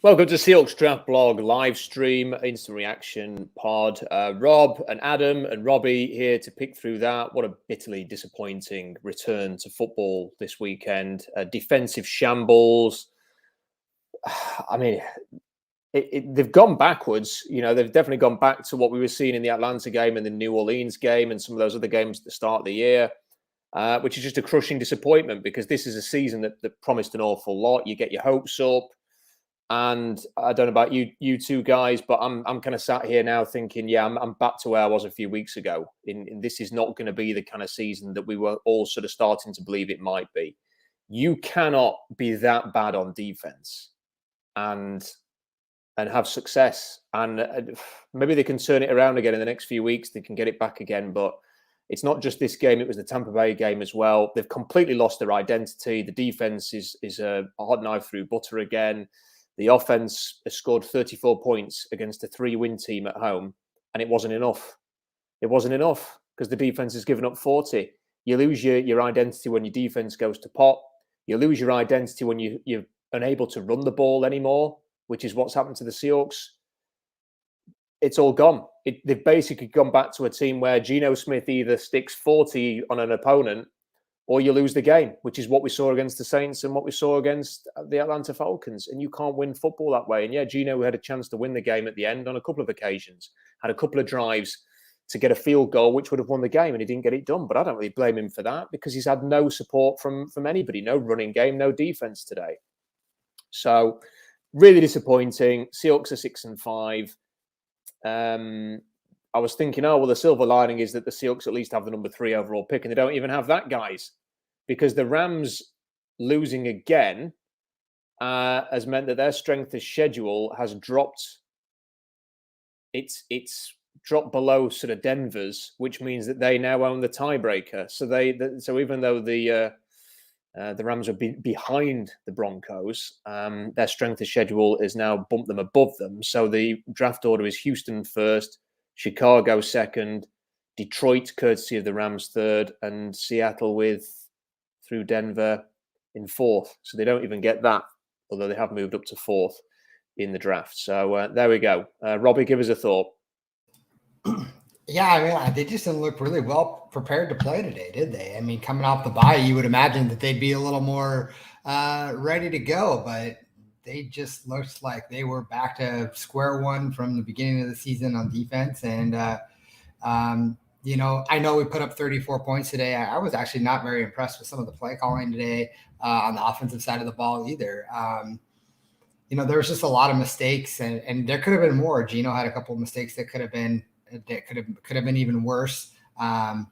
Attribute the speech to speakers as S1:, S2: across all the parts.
S1: Welcome to Seahawks Draft Blog live stream, instant reaction pod. Rob and Adam and Robbie here to pick through that. What a bitterly disappointing return to football this weekend. Defensive shambles. I mean, they've gone backwards. You know, they've definitely gone back to what we were seeing in the Atlanta game and the New Orleans game and some of those other games at the start of the year, which is just a crushing disappointment because this is a season that promised an awful lot. You get your hopes up. And I don't know about you two guys, but I'm kind of sat here now thinking, yeah, I'm back to where I was a few weeks ago. This is not going to be the kind of season that we were all sort of starting to believe it might be. You cannot be that bad on defense and have success. And maybe they can turn it around again in the next few weeks. They can get it back again, but it's not just this game. It was the Tampa Bay game as well. They've completely lost their identity. The defense is a hot knife through butter again. The offense has scored 34 points against a 3-win team at home, and it wasn't enough. It wasn't enough because the defense has given up 40. You lose your identity when your defense goes to pot. You lose your identity when you're unable to run the ball anymore, which is what's happened to the Seahawks. It's all gone. They've basically gone back to a team where Geno Smith either sticks 40 on an opponent or you lose the game, which is what we saw against the Saints and what we saw against the Atlanta Falcons. And you can't win football that way. And yeah, Geno had a chance to win the game at the end on a couple of occasions, had a couple of drives to get a field goal, which would have won the game, and he didn't get it done. But I don't really blame him for that because he's had no support from anybody, no running game, no defense today. So really disappointing. Seahawks are 6-5. I was thinking, oh, well, the silver lining is that the Seahawks at least have the number 3 overall pick, and they don't even have that, guys, because the Rams losing again has meant that their strength of schedule has dropped. It's dropped below sort of Denver's, which means that they now own the tiebreaker. So even though the Rams are behind the Broncos, their strength of schedule is now bumped them above them. So the draft order is Houston first, Chicago second, Detroit, courtesy of the Rams, third, and Seattle through Denver in fourth. So they don't even get that, although they have moved up to fourth in the draft. So there we go. Robbie, give us a thought.
S2: Yeah, I mean, they just didn't look really well prepared to play today, did they? I mean, coming off the bye, you would imagine that they'd be a little more ready to go, but they just looked like they were back to square one from the beginning of the season on defense. And, you know, I know we put up 34 points today. I was actually not very impressed with some of the play calling today on the offensive side of the ball either. You know, there was just a lot of mistakes, and there could have been more. Geno had a couple of mistakes that could have been even worse. You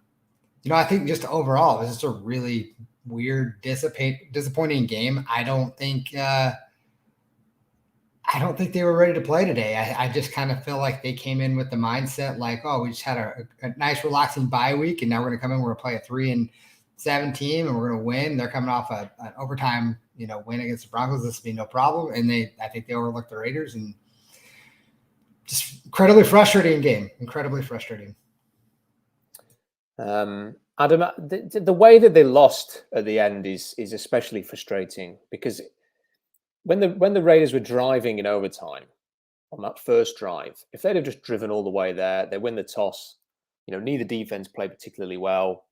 S2: know, I think just overall, it was just a really weird, disappointing game. I don't think they were ready to play today. I just kind of feel like they came in with the mindset like, oh, we just had a nice, relaxing bye week, and now we're going to come in, we're going to play a 3-7 team, and we're going to win. They're coming off an overtime, win against the Broncos. This will be no problem. And I think they overlooked the Raiders, and just incredibly frustrating game. Incredibly frustrating.
S1: Adam, the way that they lost at the end is especially frustrating because when the Raiders were driving in overtime on that first drive, if they'd have just driven all the way there, they win the toss. Neither defense played particularly well.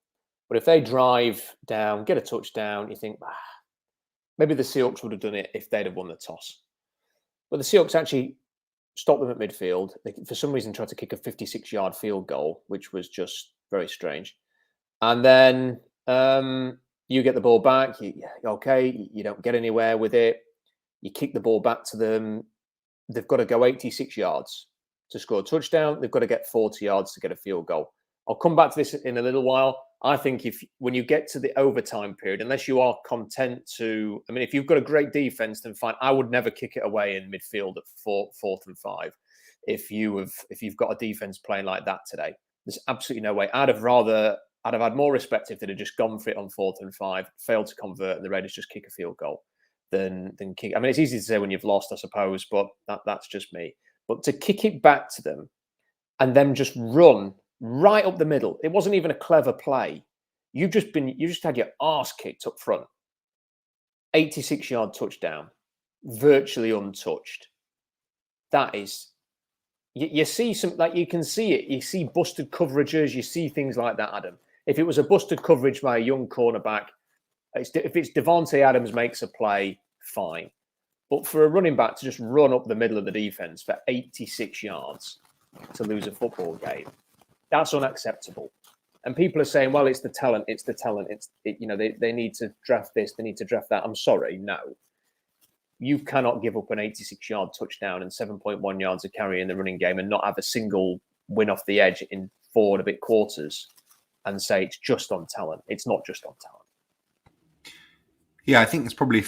S1: But if they drive down, get a touchdown, you think, maybe the Seahawks would have done it if they'd have won the toss. But the Seahawks actually stopped them at midfield. They, for some reason, tried to kick a 56-yard field goal, which was just very strange. And then you get the ball back. You don't get anywhere with it. You kick the ball back to them. They've got to go 86 yards to score a touchdown. They've got to get 40 yards to get a field goal. I'll come back to this in a little while. I think when you get to the overtime period, unless you are content to, if you've got a great defense, then fine. I would never kick it away in midfield at 4th and 5 if you've got a defense playing like that today. There's absolutely no way. I'd have had more respect if they'd have just gone for it on 4th and 5, failed to convert, and the Raiders just kick a field goal than kick. It's easy to say when you've lost, I suppose, but that's just me. But to kick it back to them and then just run right up the middle. It wasn't even a clever play. You just had your arse kicked up front. 86-yard touchdown. virtually untouched. That is, you see some, like, you can see it. You see busted coverages. You see things like that, Adam. If it was a busted coverage by a young cornerback, if it's Devontae Adams makes a play, fine. But for a running back to just run up the middle of the defense for 86 yards to lose a football game, that's unacceptable. And people are saying, well, it's the talent. They need to draft this. They need to draft that. I'm sorry, no. You cannot give up an 86-yard touchdown and 7.1 yards of carry in the running game and not have a single win off the edge in 4 and a bit quarters and say it's just on talent. It's not just on talent.
S3: Yeah, I think it's probably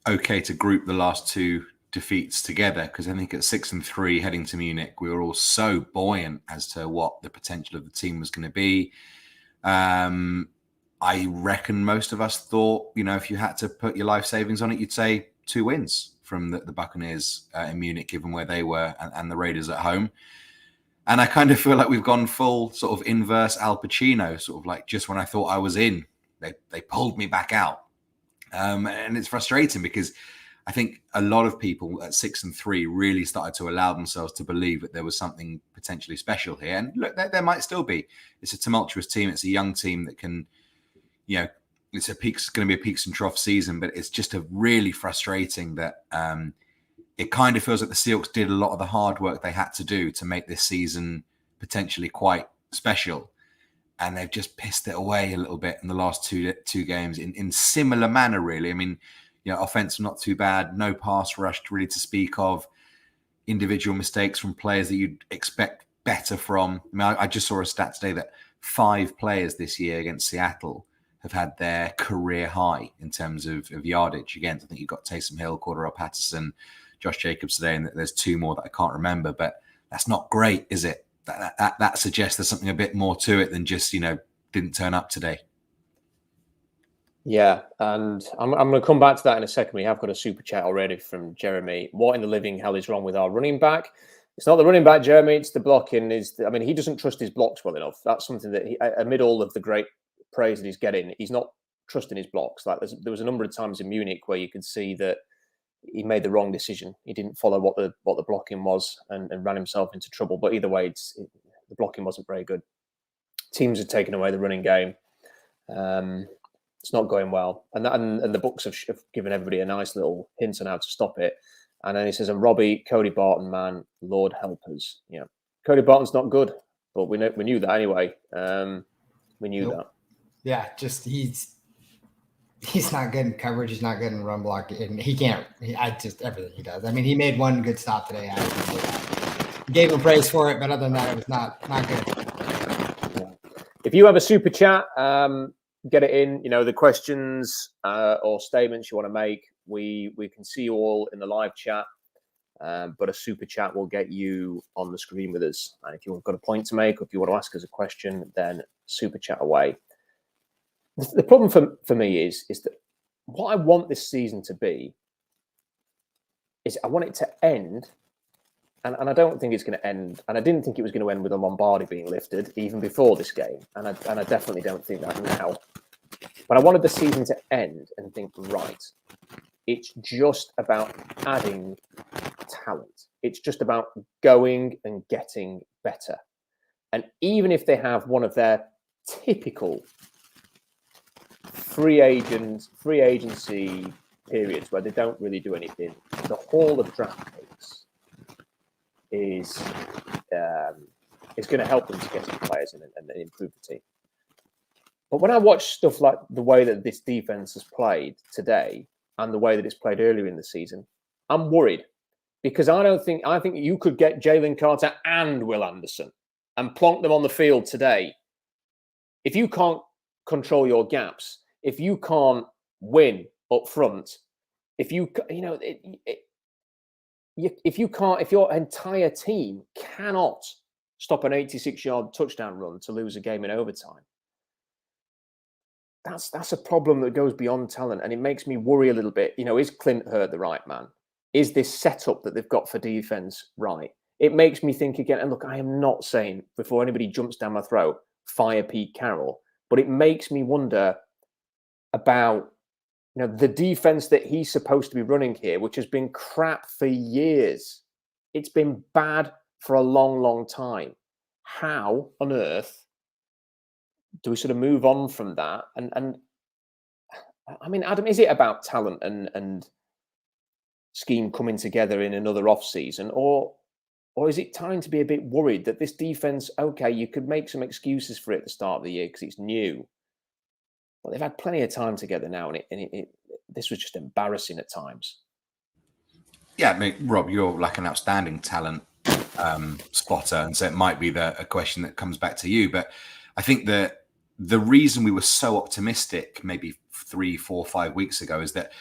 S3: okay to group the last 2 defeats together, because I think at 6-3 heading to Munich, we were all so buoyant as to what the potential of the team was going to be. I reckon most of us thought, if you had to put your life savings on it, you'd say 2 wins from the Buccaneers in Munich, given where they were, and the Raiders at home. And I kind of feel like we've gone full sort of inverse Al Pacino, sort of like just when I thought I was in, they pulled me back out. And it's frustrating because I think a lot of people at 6-3 really started to allow themselves to believe that there was something potentially special here. And look, there might still be. It's a tumultuous team. It's a young team that can, it's going to be a peaks and troughs season, but it's just a really frustrating that it kind of feels like the Seahawks did a lot of the hard work they had to do to make this season potentially quite special. And they've just pissed it away a little bit in the last two games in similar manner, really. I mean, offense not too bad, no pass rush really to speak of, individual mistakes from players that you'd expect better from. I mean, I just saw a stat today that 5 players this year against Seattle have had their career high in terms of yardage. Again, I think you've got Taysom Hill, Cordero Patterson, Josh Jacobs today, and there's 2 more that I can't remember, but that's not great, is it? That suggests there's something a bit more to it than just, didn't turn up today.
S1: Yeah, and I'm going to come back to that in a second. We have got a super chat already from Jeremy. What in the living hell is wrong with our running back? It's not the running back, Jeremy. It's the blocking. He doesn't trust his blocks well enough. That's something that amid all of the great praise that he's getting, he's not trusting his blocks. Like there was a number of times in Munich where you could see that he made the wrong decision. He didn't follow what the blocking was and ran himself into trouble. But either way, the blocking wasn't very good. Teams had taken away the running game. It's not going well, and the books have given everybody a nice little hint on how to stop it. And then he says, "And Robbie, Cody Barton, man, Lord help us." Cody Barton's not good, but we knew that anyway. We knew that.
S2: Yeah, just he's not good in coverage. He's not good in run block, and he can't. Everything he does. I mean, he made one good stop today. I gave him praise for it, but other than that, it was not good.
S1: Yeah. If you have a super chat, get it in. The questions or statements you want to make. We can see you all in the live chat, but a super chat will get you on the screen with us. And if you've got a point to make, or if you want to ask us a question, then super chat away. The problem for me is that what I want this season to be is I want it to end, and I don't think it's going to end, and I didn't think it was going to end with a Lombardi being lifted even before this game, and I definitely don't think that now. But I wanted the season to end and think, right, it's just about adding talent. It's just about going and getting better. And even if they have one of their typical free agency periods where they don't really do anything, the haul of draft picks is going to help them to get some players in and improve the team. But when I watch stuff like the way that this defense has played today and the way that it's played earlier in the season, I'm worried, because I think you could get Jalen Carter and Will Anderson and plonk them on the field today. If you can't control your gaps, if you can't win up front, if your entire team cannot stop an 86-yard touchdown run to lose a game in overtime, that's a problem that goes beyond talent, and it makes me worry a little bit. Is Clint Hurt the right man? Is this setup that they've got for defense right? It makes me think again. And look, I am not saying, before anybody jumps down my throat, fire Pete Carroll, but it makes me wonder about the defense that he's supposed to be running here, which has been crap for years. It's been bad for a long, long time. How on earth do we sort of move on from that? And I mean, Adam, is it about talent and scheme coming together in another off season, or is it time to be a bit worried that this defense, okay, you could make some excuses for it at the start of the year because it's new, but they've had plenty of time together now, and this was just embarrassing at times.
S3: Yeah, I mean, Rob, you're like an outstanding talent spotter, and so it might be a question that comes back to you. But I think that the reason we were so optimistic maybe 3, 4, 5 weeks ago is that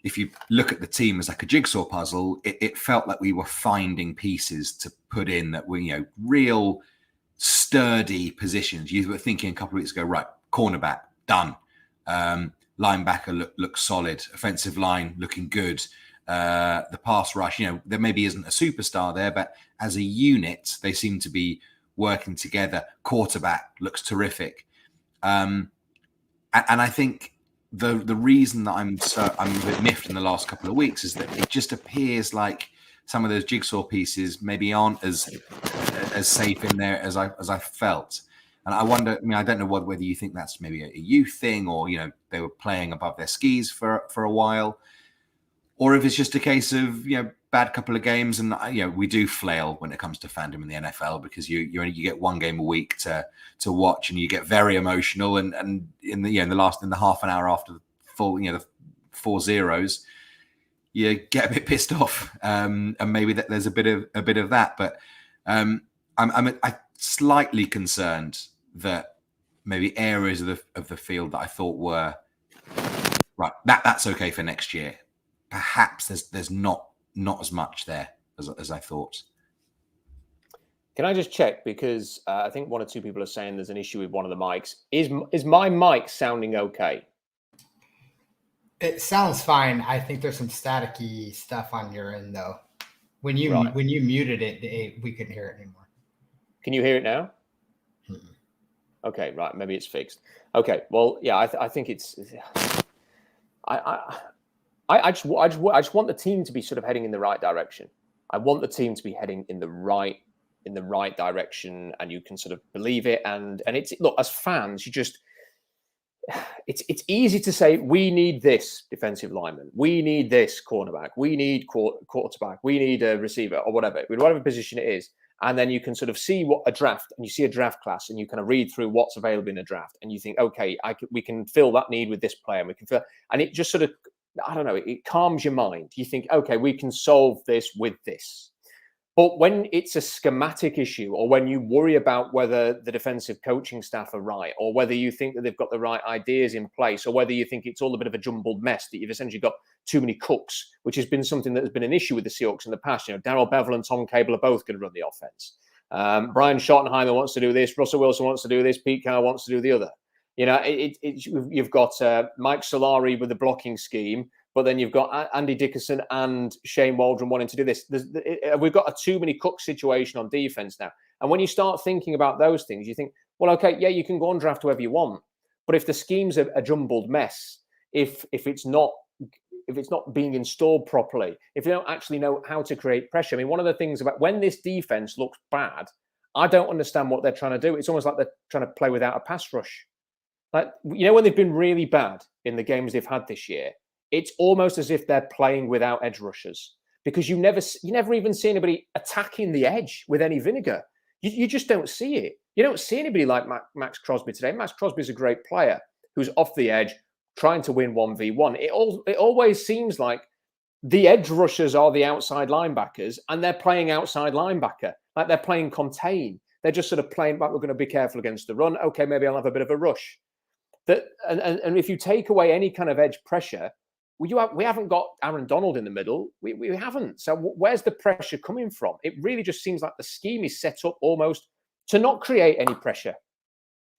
S3: if you look at the team as like a jigsaw puzzle, it felt like we were finding pieces to put in that were, real sturdy positions. You were thinking a couple of weeks ago, right, cornerback, done. Linebacker looks solid. Offensive line looking good. The pass rush, there maybe isn't a superstar there, but as a unit, they seem to be working together. Quarterback looks terrific. And I think the reason that I'm a bit miffed in the last couple of weeks is that it just appears like some of those jigsaw pieces maybe aren't as safe in there as I felt. And I wonder, I mean, I don't know whether you think that's maybe a youth thing, or, they were playing above their skis for a while, or if it's just a case of, bad couple of games. And, we do flail when it comes to fandom in the NFL, because you get one game a week to watch, and you get very emotional. And in the half an hour after the full, the 4-0s, you get a bit pissed off. And maybe there's a bit of that, but I'm slightly concerned that maybe areas of the field that I thought were right, that's okay for next year. Perhaps there's not as much there as I thought.
S1: Can I just check, because I think one or two people are saying there's an issue with one of the mics. Is my mic sounding okay?
S2: It sounds fine. I think there's some staticky stuff on your end, though. When you muted it, we couldn't hear it anymore.
S1: Can you hear it now? Okay, right. Maybe it's fixed. Okay. Well, yeah. I think it's. I just want the team to be sort of heading in the right direction. I want the team to be heading in the right direction, and you can sort of believe it. And it's, look, as fans, you just. It's easy to say, we need this defensive lineman, we need this cornerback, we need quarterback, we need a receiver, or whatever position it is. And then you can sort of see what a draft, and you see a draft class, and you kind of read through what's available in a draft, and you think, okay, we can fill that need with this player, and we can fill, and it just sort of, I don't know, it calms your mind. You think, okay, we can solve this with this. But when it's a schematic issue, or when you worry about whether the defensive coaching staff are right, or whether you think that they've got the right ideas in place, or whether you think it's all a bit of a jumbled mess, that you've essentially got too many cooks, which has been something that has been an issue with the Seahawks in the past. Darrell Bevel and Tom Cable are both going to run the offense. Brian Schottenheimer wants to do this. Russell Wilson wants to do this. Pete Carroll wants to do the other. You've got Mike Solari with the blocking scheme, but then you've got Andy Dickerson and Shane Waldron wanting to do this. We've got a too many cook situation on defense now. And when you start thinking about those things, you think, well, okay, yeah, you can go and draft whoever you want, but if the scheme's a jumbled mess, if it's not being installed properly, if you don't actually know how to create pressure. I mean, one of the things about when this defense looks bad, I don't understand what they're trying to do. It's almost like they're trying to play without a pass rush. Like, when they've been really bad in the games they've had this year, it's almost as if they're playing without edge rushers, because you never even see anybody attacking the edge with any vinegar. You just don't see it. You don't see anybody like Max Crosby today. Max Crosby is a great player who's off the edge, trying to win 1v1. It always seems like the edge rushers are the outside linebackers, and they're playing outside linebacker, like they're playing contain. They're just sort of playing, like, we're going to be careful against the run. Okay, maybe I'll have a bit of a rush. And if you take away any kind of edge pressure, we haven't got Aaron Donald in the middle. We haven't. So where's the pressure coming from? It really just seems like the scheme is set up almost to not create any pressure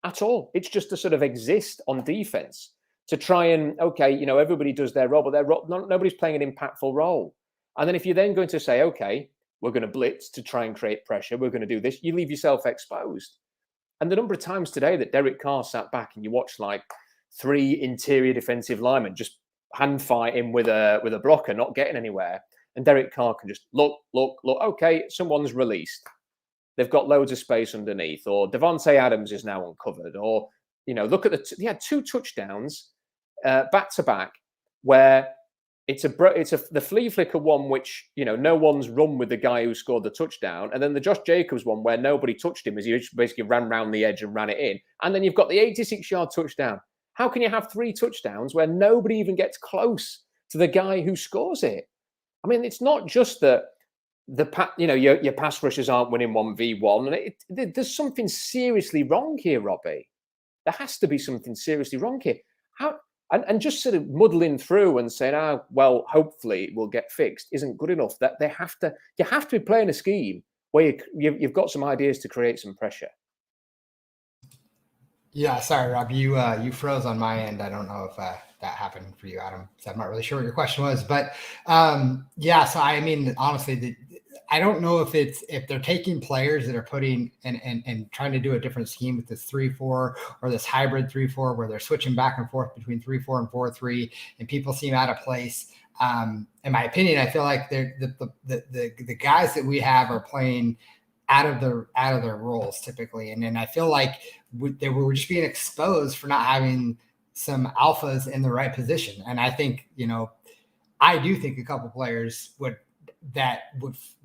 S1: at all. It's just to sort of exist on defense, to try and, okay, everybody does their role, but nobody's playing an impactful role. And then if you're then going to say, okay, we're going to blitz to try and create pressure, we're going to do this, you leave yourself exposed. And the number of times today that Derek Carr sat back and you watch like 3 interior defensive linemen just hand fighting with a blocker, not getting anywhere. And Derek Carr can just look. Okay, someone's released. They've got loads of space underneath, or Devontae Adams is now uncovered, or look at he had 2 touchdowns back to back where it's the flea flicker one, which no one's run with the guy who scored the touchdown, and then the Josh Jacobs one where nobody touched him as he basically ran round the edge and ran it in, and then you've got the 86-yard touchdown. How can you have 3 touchdowns where nobody even gets close to the guy who scores it? I mean, it's not just that your pass rushers aren't winning 1v1, and there's something seriously wrong here, Robbie. There has to be something seriously wrong here. And just sort of muddling through and saying, well, hopefully it will get fixed isn't good enough. That you have to be playing a scheme where you've got some ideas to create some pressure.
S2: Yeah, sorry, Rob, you froze on my end. I don't know if that happened for you, Adam. So I'm not really sure what your question was, but so I mean, honestly, I don't know if they're taking players that are putting and trying to do a different scheme with this 3-4 or this hybrid 3-4 where they're switching back and forth between 3-4 and 4-3, and people seem out of place. In my opinion, I feel like the guys that we have are playing out of their roles typically, and then I feel like they were just being exposed for not having some alphas in the right position. And I think I do think a couple players would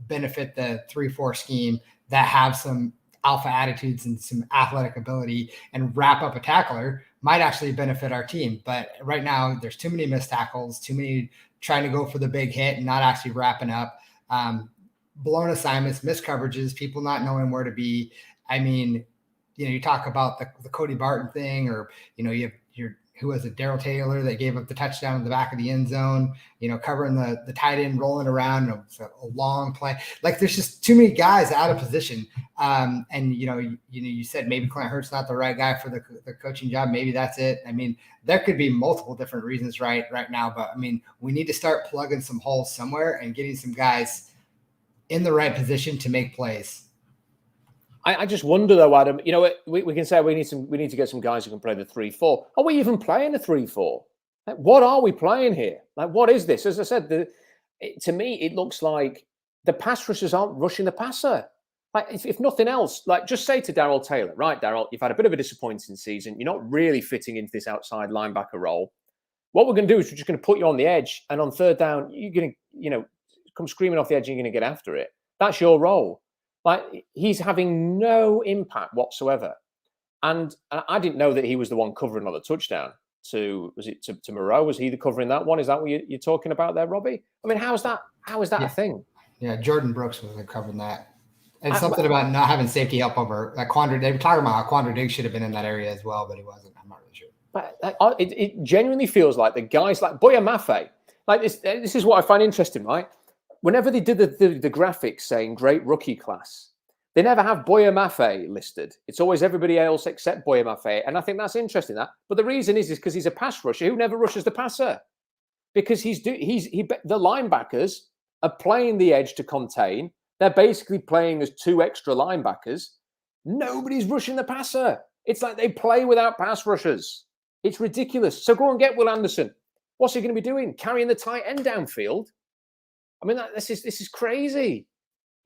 S2: benefit the 3-4 scheme that have some alpha attitudes and some athletic ability and wrap up a tackler might actually benefit our team. But right now there's too many missed tackles, too many trying to go for the big hit and not actually wrapping up, blown assignments, missed coverages, people not knowing where to be. I mean, you talk about the Cody Barton thing, or, you have who was it, Darrell Taylor that gave up the touchdown in the back of the end zone, covering the tight end, rolling around, a long play. Like there's just too many guys out of position. And you said maybe Clint Hurtt's not the right guy for the coaching job. Maybe that's it. I mean, there could be multiple different reasons right now, but I mean, we need to start plugging some holes somewhere and getting some guys in the right position to make plays.
S1: I just wonder though, Adam, we can say we need to get some guys who can play the 3-4. Are we even playing a 3-4? Like, what are we playing here? Like, what is this? As I said, to me, it looks like the pass rushers aren't rushing the passer. Like, if nothing else, like just say to Darrell Taylor, right, Darrell, you've had a bit of a disappointing season. You're not really fitting into this outside linebacker role. What we're going to do is we're just going to put you on the edge, and on third down, you're going to, come screaming off the edge and you're going to get after it. That's your role. Like, he's having no impact whatsoever. And I didn't know that he was the one covering on the touchdown to Moreau. Was he the covering that one? Is that what you're talking about there, Robbie? I mean, how is that a thing?
S2: Yeah, Jordan Brooks was covering that. And something about not having safety help over that Quandre. They were talking about how Quandre Diggs should have been in that area as well, but he wasn't. I'm not really sure.
S1: But it genuinely feels like the guys like Boya Mafe, like this is what I find interesting, right? Whenever they did the graphics saying great rookie class, they never have Boya Mafe listed. It's always everybody else except Boya Mafe. And I think that's interesting, that. But the reason is because he's a pass rusher who never rushes the passer. Because the linebackers are playing the edge to contain. They're basically playing as 2 extra linebackers. Nobody's rushing the passer. It's like they play without pass rushers. It's ridiculous. So go and get Will Anderson. What's he going to be doing? Carrying the tight end downfield? I mean, this is crazy,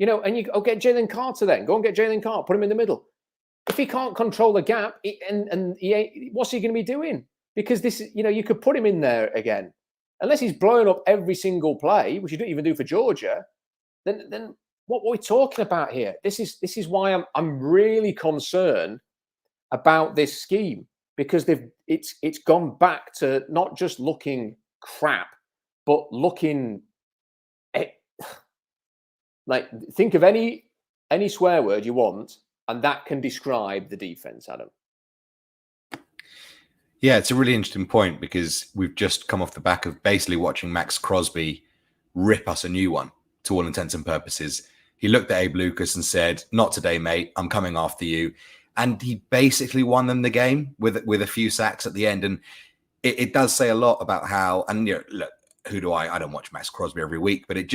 S1: and you get Jalen Carter then. Go and get Jalen Carter, put him in the middle. If he can't control the gap, what's he going to be doing? Because this is, you could put him in there again. Unless he's blowing up every single play, which you don't even do for Georgia, then what are we talking about here? This is why I'm really concerned about this scheme, because it's gone back to not just looking crap, but looking like, think of any swear word you want, and that can describe the defense, Adam.
S3: Yeah, it's a really interesting point, because we've just come off the back of basically watching Max Crosby rip us a new one, to all intents and purposes. He looked at Abe Lucas and said, "Not today, mate. I'm coming after you." And he basically won them the game with a few sacks at the end. And it does say a lot about how, and look, who do I don't watch Max Crosby every week, but it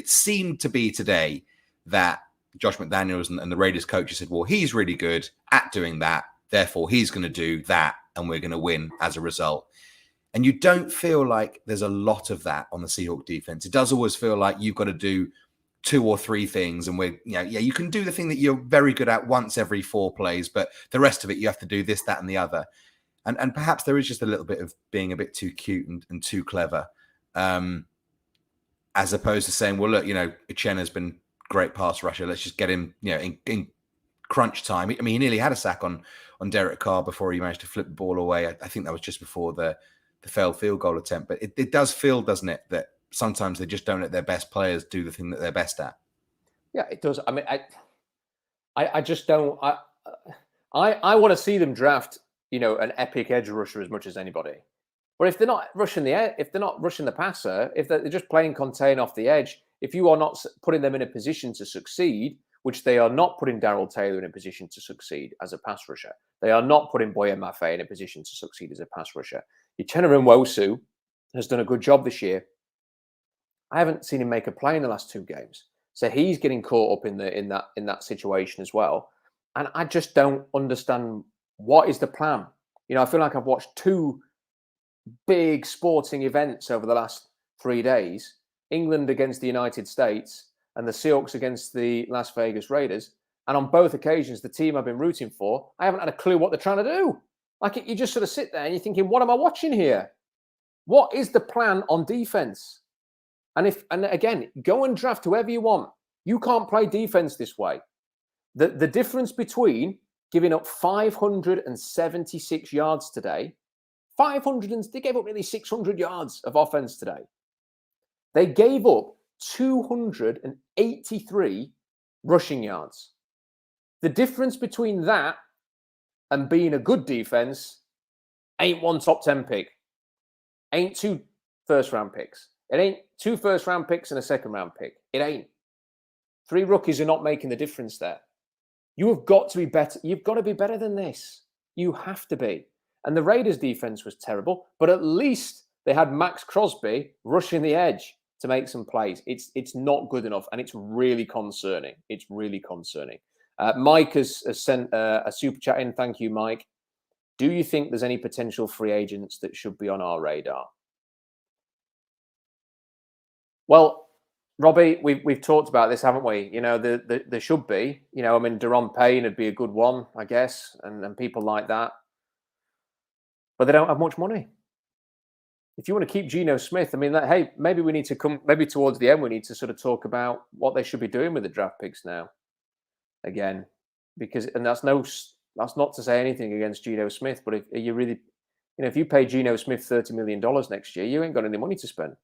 S3: seemed to be today that Josh McDaniels and the Raiders coaches said, well, he's really good at doing that, therefore he's going to do that, and we're going to win as a result. And you don't feel like there's a lot of that on the Seahawks defense. It does always feel like you've got to do 2 or 3 things. And you can do the thing that you're very good at once every 4 plays, but the rest of it, you have to do this, that, and the other. And perhaps there is just a little bit of being a bit too cute and too clever, as opposed to saying, well, look, Uchenna's been great pass rusher. Let's just get him, in crunch time. I mean, he nearly had a sack on Derek Carr before he managed to flip the ball away. I think that was just before the failed field goal attempt. But it does feel, doesn't it, that sometimes they just don't let their best players do the thing that they're best at.
S1: Yeah, it does. I mean, I just don't. I want to see them draft, an epic edge rusher as much as anybody. But if they're not rushing the passer, if they're just playing contain off the edge, if you are not putting them in a position to succeed, which they are not putting Darrell Taylor in a position to succeed as a pass rusher, they are not putting Boye Mafe in a position to succeed as a pass rusher. Uchenna woes has done a good job this year. I haven't seen him make a play in the last 2 games, so he's getting caught up in that situation as well. And I just don't understand what is the plan. I feel like I've watched 2 big sporting events over the last 3 days: England against the United States and the Seahawks against the Las Vegas Raiders. And on both occasions, the team I've been rooting for, I haven't had a clue what they're trying to do. Like, you just sort of sit there and you're thinking, what am I watching here? What is the plan on defense? And again, go and draft whoever you want. You can't play defense this way. The difference between giving up 576 yards today, they gave up nearly 600 yards of offense today. They gave up 283 rushing yards. The difference between that and being a good defense ain't 1 top 10 pick, ain't 2 first-round picks. It ain't 2 first-round picks and a second-round pick. It ain't. 3 rookies are not making the difference there. You have got to be better. You've got to be better than this. You have to be. And the Raiders' defense was terrible, but at least they had Max Crosby rushing the edge to make some plays. It's not good enough, and it's really concerning. It's really concerning. Mike has sent a super chat in. Thank you, Mike. Do you think there's any potential free agents that should be on our radar? Well, Robbie, we've talked about this, haven't we? There should be. Deron Payne would be a good one, I guess, and people like that. But they don't have much money. If you want to keep Geno Smith, hey, maybe we need to maybe towards the end, we need to sort of talk about what they should be doing with the draft picks now. Again, that's not to say anything against Geno Smith, but if you really, if you pay Geno Smith $30 million next year, you ain't got any money to spend.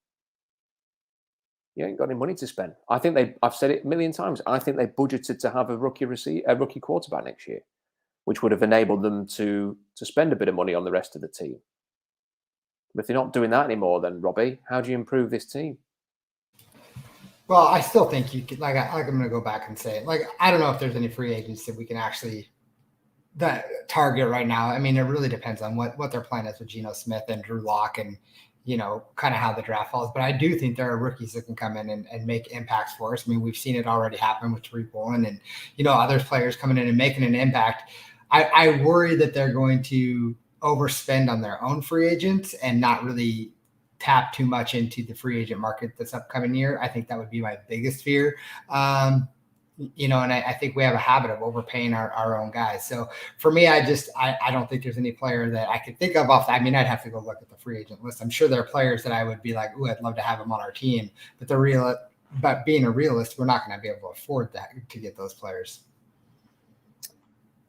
S1: You ain't got any money to spend. I've said it a million times. I think they budgeted to have a rookie quarterback next year, which would have enabled them to spend a bit of money on the rest of the team. But if they're not doing that anymore, then Robbie, how do you improve this team?
S2: Well, I still think you could, I'm going to go back and say, I don't know if there's any free agents that we can actually target right now. It really depends on what their plan is with Geno Smith and Drew Lock and, kind of how the draft falls. But I do think there are rookies that can come in and make impacts for us. We've seen it already happen with Tariq Woolen and, other players coming in and making an impact. I worry that they're going to overspend on their own free agents and not really tap too much into the free agent market this upcoming year. I think that would be my biggest fear. And I think we have a habit of overpaying our own guys. So for me, I don't think there's any player that I could think of off. I'd have to go look at the free agent list. I'm sure there are players that I would be like, ooh, I'd love to have them on our team. But being a realist, we're not going to be able to afford that to get those players.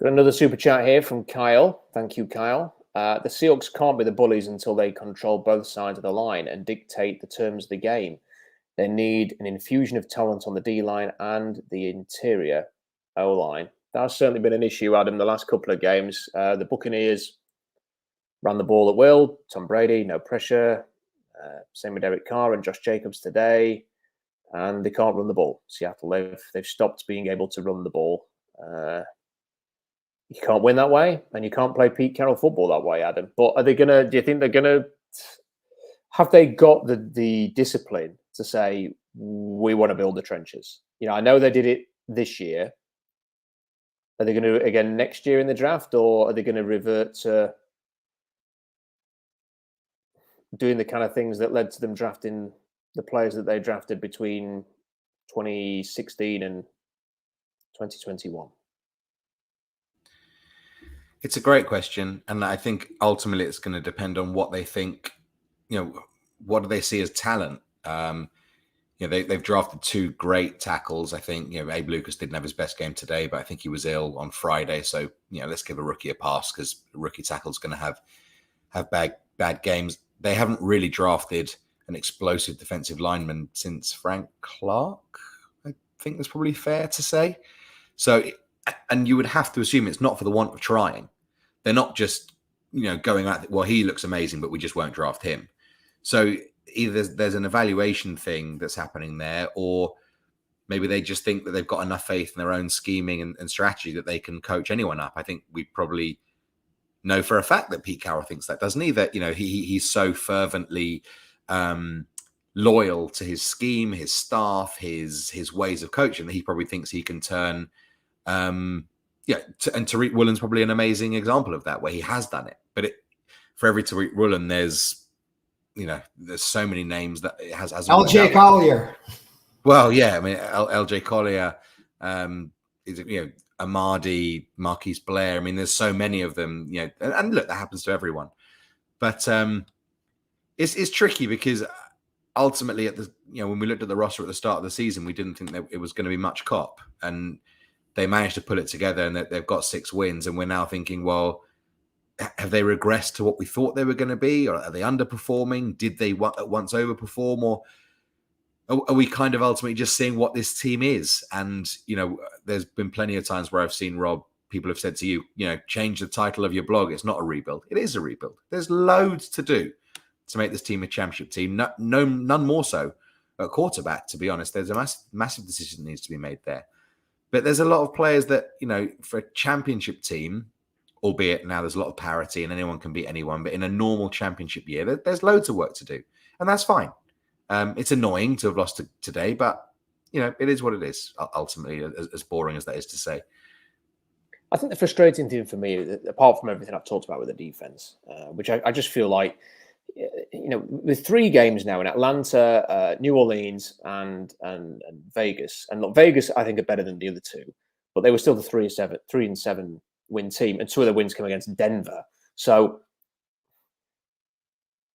S1: Got another super chat here from Kyle. Thank you, Kyle. The Seahawks can't be the bullies until they control both sides of the line and dictate the terms of the game. They need an infusion of talent on the D-line and the interior O-line. That's certainly been an issue, Adam, the last couple of games. The Buccaneers ran the ball at will. Tom Brady, no pressure. Same with Derek Carr and Josh Jacobs today. And they can't run the ball. Seattle, they've stopped being able to run the ball. You can't win that way, and you can't play Pete Carroll football that way, Adam. But do you think they're gonna, have they got the discipline to say, we want to build the trenches? I know they did it this year. Are they going to do it again next year in the draft, or are they going to revert to, doing the kind of things that led to them drafting the players that they drafted between 2016 and 2021?
S3: It's a great question, and I think ultimately it's going to depend on what they think. What do they see as talent? They've drafted 2 great tackles. I think Abe Lucas didn't have his best game today, but I think he was ill on Friday. So let's give a rookie a pass, because a rookie tackle is going to have bad games. They haven't really drafted an explosive defensive lineman since Frank Clark. I think that's probably fair to say. So, and you would have to assume it's not for the want of trying. They're not just, going at, well, he looks amazing, but we just won't draft him. So either there's an evaluation thing that's happening there, or maybe they just think that they've got enough faith in their own scheming and strategy that they can coach anyone up. I think we probably know for a fact that Pete Carroll thinks that, doesn't he? That, he's so fervently loyal to his scheme, his staff, his ways of coaching, that he probably thinks he can turn and Tariq Woolen's probably an amazing example of that, where he has done it. But for every Tariq Woolen, there's so many names that it has.
S2: LJ Collier.
S3: Well, yeah, I mean, LJ Collier, is Amadi, Marquise Blair. I mean, there's so many of them. And look, that happens to everyone. But it's tricky, because ultimately, when we looked at the roster at the start of the season, we didn't think that it was going to be much cop, and they managed to pull it together, and they've got 6 wins. And we're now thinking, well, have they regressed to what we thought they were going to be, or are they underperforming? Did they at once overperform, or are we kind of ultimately just seeing what this team is? And, there's been plenty of times where I've seen, Rob, people have said to you, change the title of your blog. It's not a rebuild. It is a rebuild. There's loads to do to make this team a championship team. None more so at quarterback, to be honest. There's a massive decision that needs to be made there. But there's a lot of players that, for a championship team, albeit now there's a lot of parity and anyone can beat anyone, but in a normal championship year, there's loads of work to do. And that's fine. It's annoying to have lost today, but, it is what it is, ultimately, as boring as that is to say.
S1: I think the frustrating thing for me, apart from everything I've talked about with the defense, which I just feel like, with 3 games now in Atlanta, New Orleans, and Vegas, and look, Vegas I think are better than the other 2, but they were still the 3-7 win team, and 2 of the wins come against Denver. So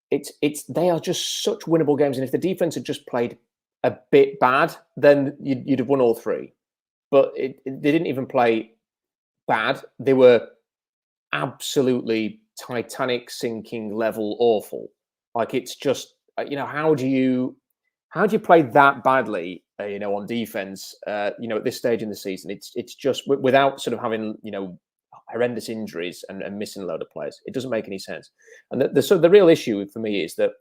S1: they are just such winnable games, and if the defense had just played a bit bad, then you'd have won all 3. But they didn't even play bad; they were absolutely Titanic sinking level awful. Like, it's just, how do you play that badly, on defense, at this stage in the season? It's just, without sort of having, horrendous injuries and missing a load of players. It doesn't make any sense. And the real issue for me is that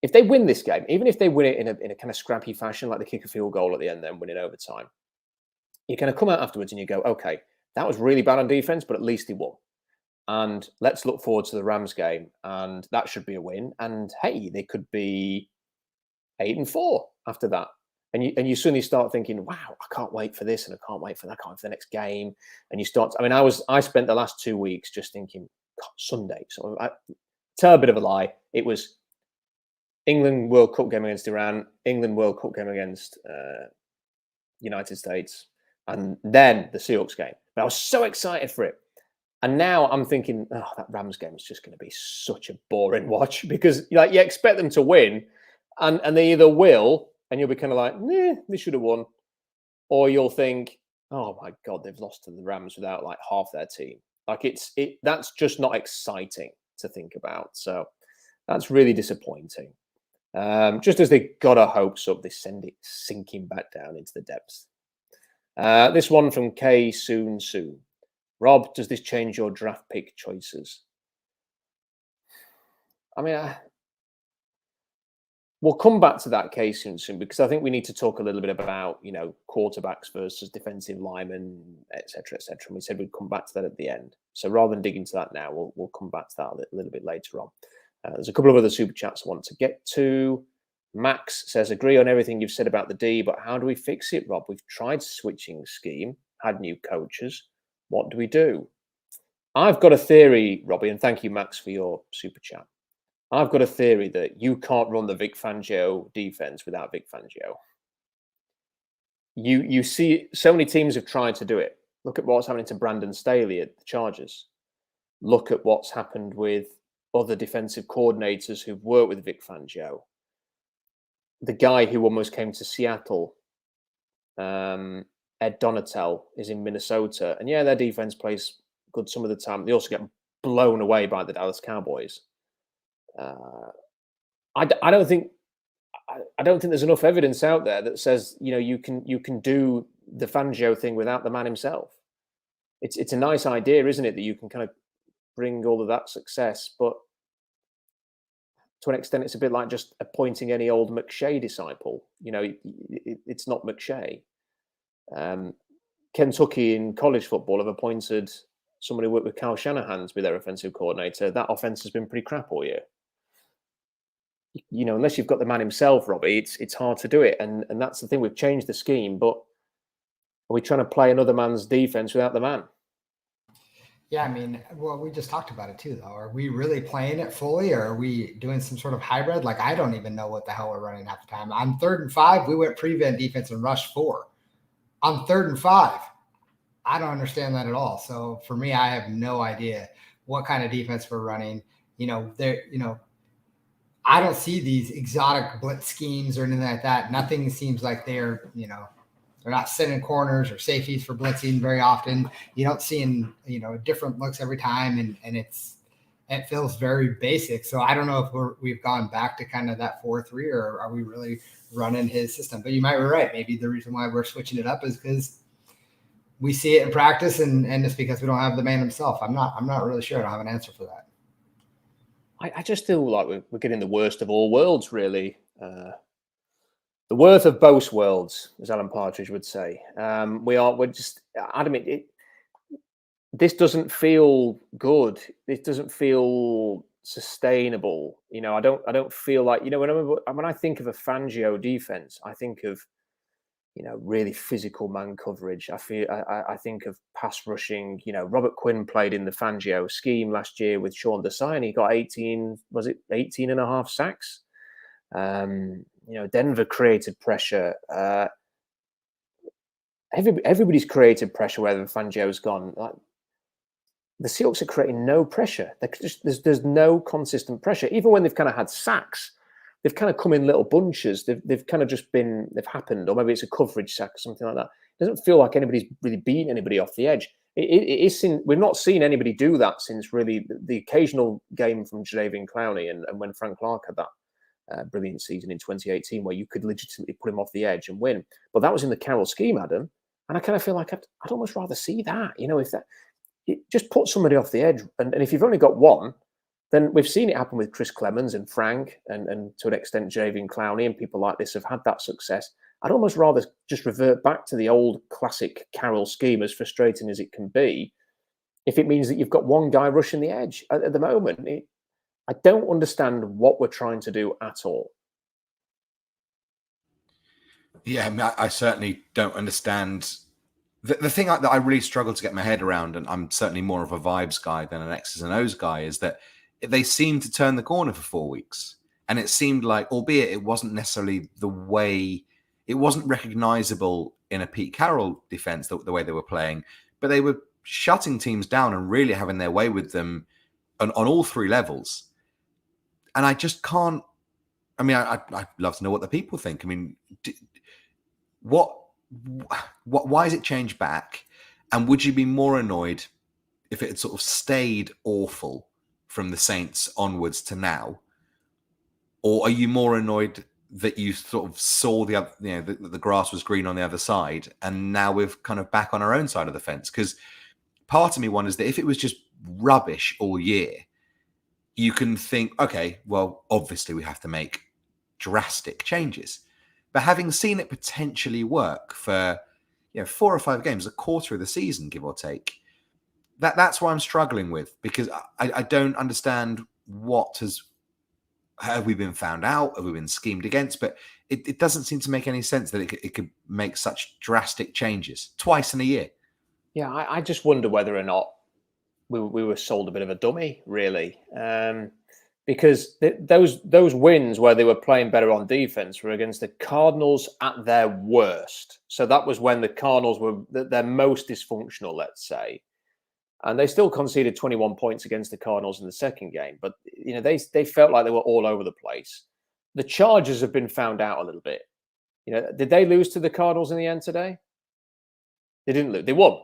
S1: if they win this game, even if they win it in a kind of scrappy fashion, like they kick a field goal at the end, then win in overtime, you're going to come out afterwards and you go, okay, that was really bad on defense, but at least they won. And let's look forward to the Rams game, and that should be a win. And hey, they could be 8-4 after that. And you suddenly start thinking, wow, I can't wait for this, and I can't wait for that, I can't wait for the next game. And you start, I spent the last 2 weeks just thinking, God, Sunday. So I tell a bit of a lie. It was England World Cup game against Iran, England World Cup game against United States, and then the Seahawks game. But I was so excited for it. And now I'm thinking, oh, that Rams game is just going to be such a boring watch, because you expect them to win, and they either will, and you'll be kind of like, they should have won, or you'll think, oh my God, they've lost to the Rams without like half their team. Like, that's just not exciting to think about. So that's really disappointing. Just as they got our hopes up, they send it sinking back down into the depths. This one from K Soon. Rob, does this change your draft pick choices? We'll come back to that case soon, because I think we need to talk a little bit about, quarterbacks versus defensive linemen, et cetera, et cetera. And we said we'd come back to that at the end. So rather than dig into that now, we'll come back to that a little bit later on. There's a couple of other super chats I want to get to. Max says, agree on everything you've said about the D, but how do we fix it, Rob? We've tried switching scheme, had new coaches. What do we do? I've got a theory, Robbie, and thank you, Max, for your super chat. I've got a theory that you can't run the Vic Fangio defense without Vic Fangio. You see, so many teams have tried to do it. Look at what's happening to Brandon Staley at the Chargers. Look at what's happened with other defensive coordinators who've worked with Vic Fangio. The guy who almost came to Seattle, Ed Donatel, is in Minnesota. And yeah, their defense plays good some of the time. They also get blown away by the Dallas Cowboys. I don't think there's enough evidence out there that says, you know, you can do the Fangio thing without the man himself. It's a nice idea, isn't it, that you can kind of bring all of that success, but to an extent, it's a bit like just appointing any old McShay disciple. You know, it's not McShay. Kentucky in college football have appointed somebody who worked with Kyle Shanahan to be their offensive coordinator. That offense has been pretty crap all year. You know, unless you've got the man himself, Robbie, it's hard to do it. And that's the thing. We've changed the scheme, but are we trying to play another man's defense without the man?
S2: Yeah, I mean, well, we just talked about it too, though. Are we really playing it fully, or are we doing some sort of hybrid? Like, I don't even know what the hell we're running half the time. On 3rd and 5, we went prevent defense and rush 4. On 3rd and 5, I don't understand that at all. So for me, I have no idea what kind of defense we're running. You know, I don't see these exotic blitz schemes or anything like that. Nothing seems like they're not sitting corners or safeties for blitzing very often. You don't see different looks every time, and it feels very basic. So I don't know if we've gone back to kind of that 4-3, or are we really running his system? But you might be right. Maybe the reason why we're switching it up is because we see it in practice, and it's because we don't have the man himself. I'm not really sure. I don't have an answer for that.
S1: I just feel like we're getting the worst of all worlds, really. The worst of both worlds, as Alan Partridge would say. We're just adamant. This doesn't feel good. This doesn't feel sustainable. You know, I don't feel like, you know, when I think of a Fangio defense, I think of, you know, really physical man coverage. I think of pass rushing. You know, Robert Quinn played in the Fangio scheme last year with Sean Desai, and he got 18 and a half sacks. You know, Denver created pressure. Everybody's created pressure wherever Fangio's gone. Like, the Seahawks are creating no pressure. There's no consistent pressure. Even when they've kind of had sacks, they've kind of come in little bunches. They've kind of just they've happened, or maybe it's a coverage sack or something like that. It doesn't feel like anybody's really beaten anybody off the edge. We've not seen anybody do that since really the occasional game from Jadeveon Clowney and when Frank Clark had that brilliant season in 2018 where you could legitimately put him off the edge and win. But that was in the Carroll scheme, Adam. And I kind of feel like I'd almost rather see that. You know, just put somebody off the edge. And if you've only got one, then we've seen it happen with Chris Clemens and Frank and to an extent Jadeveon Clowney, and people like this have had that success. I'd almost rather just revert back to the old classic Carroll scheme, as frustrating as it can be, if it means that you've got one guy rushing the edge. At the moment, I don't understand what we're trying to do at all.
S3: Yeah, I mean, I certainly don't understand. The thing that I really struggle to get my head around, and I'm certainly more of a vibes guy than an X's and O's guy, is that they seemed to turn the corner for 4 weeks. And it seemed like, albeit it wasn't necessarily the way, it wasn't recognizable in a Pete Carroll defense, the way they were playing, but they were shutting teams down and really having their way with them on all 3 levels. And I just can't, I mean, I'd love to know what the people think. I mean, why has it changed back? And would you be more annoyed if it had sort of stayed awful from the Saints onwards to now? Or are you more annoyed that you sort of saw the grass was green on the other side, and now we're kind of back on our own side of the fence? Because part of me wonders that if it was just rubbish all year, you can think, okay, well, obviously we have to make drastic changes. But having seen it potentially work for 4 or 5 games, a quarter of the season, give or take, that's what I'm struggling with, because I don't understand have we been found out? Have we been schemed against? But it doesn't seem to make any sense that it could make such drastic changes twice in a year.
S1: Yeah, I just wonder whether or not we were sold a bit of a dummy, really. because those wins where they were playing better on defense were against the Cardinals at their worst. So that was when the Cardinals were their most dysfunctional, let's say. And they still conceded 21 points against the Cardinals in the second game. But, they felt like they were all over the place. The Chargers have been found out a little bit. Did they lose to the Cardinals in the end today? They didn't lose. They won.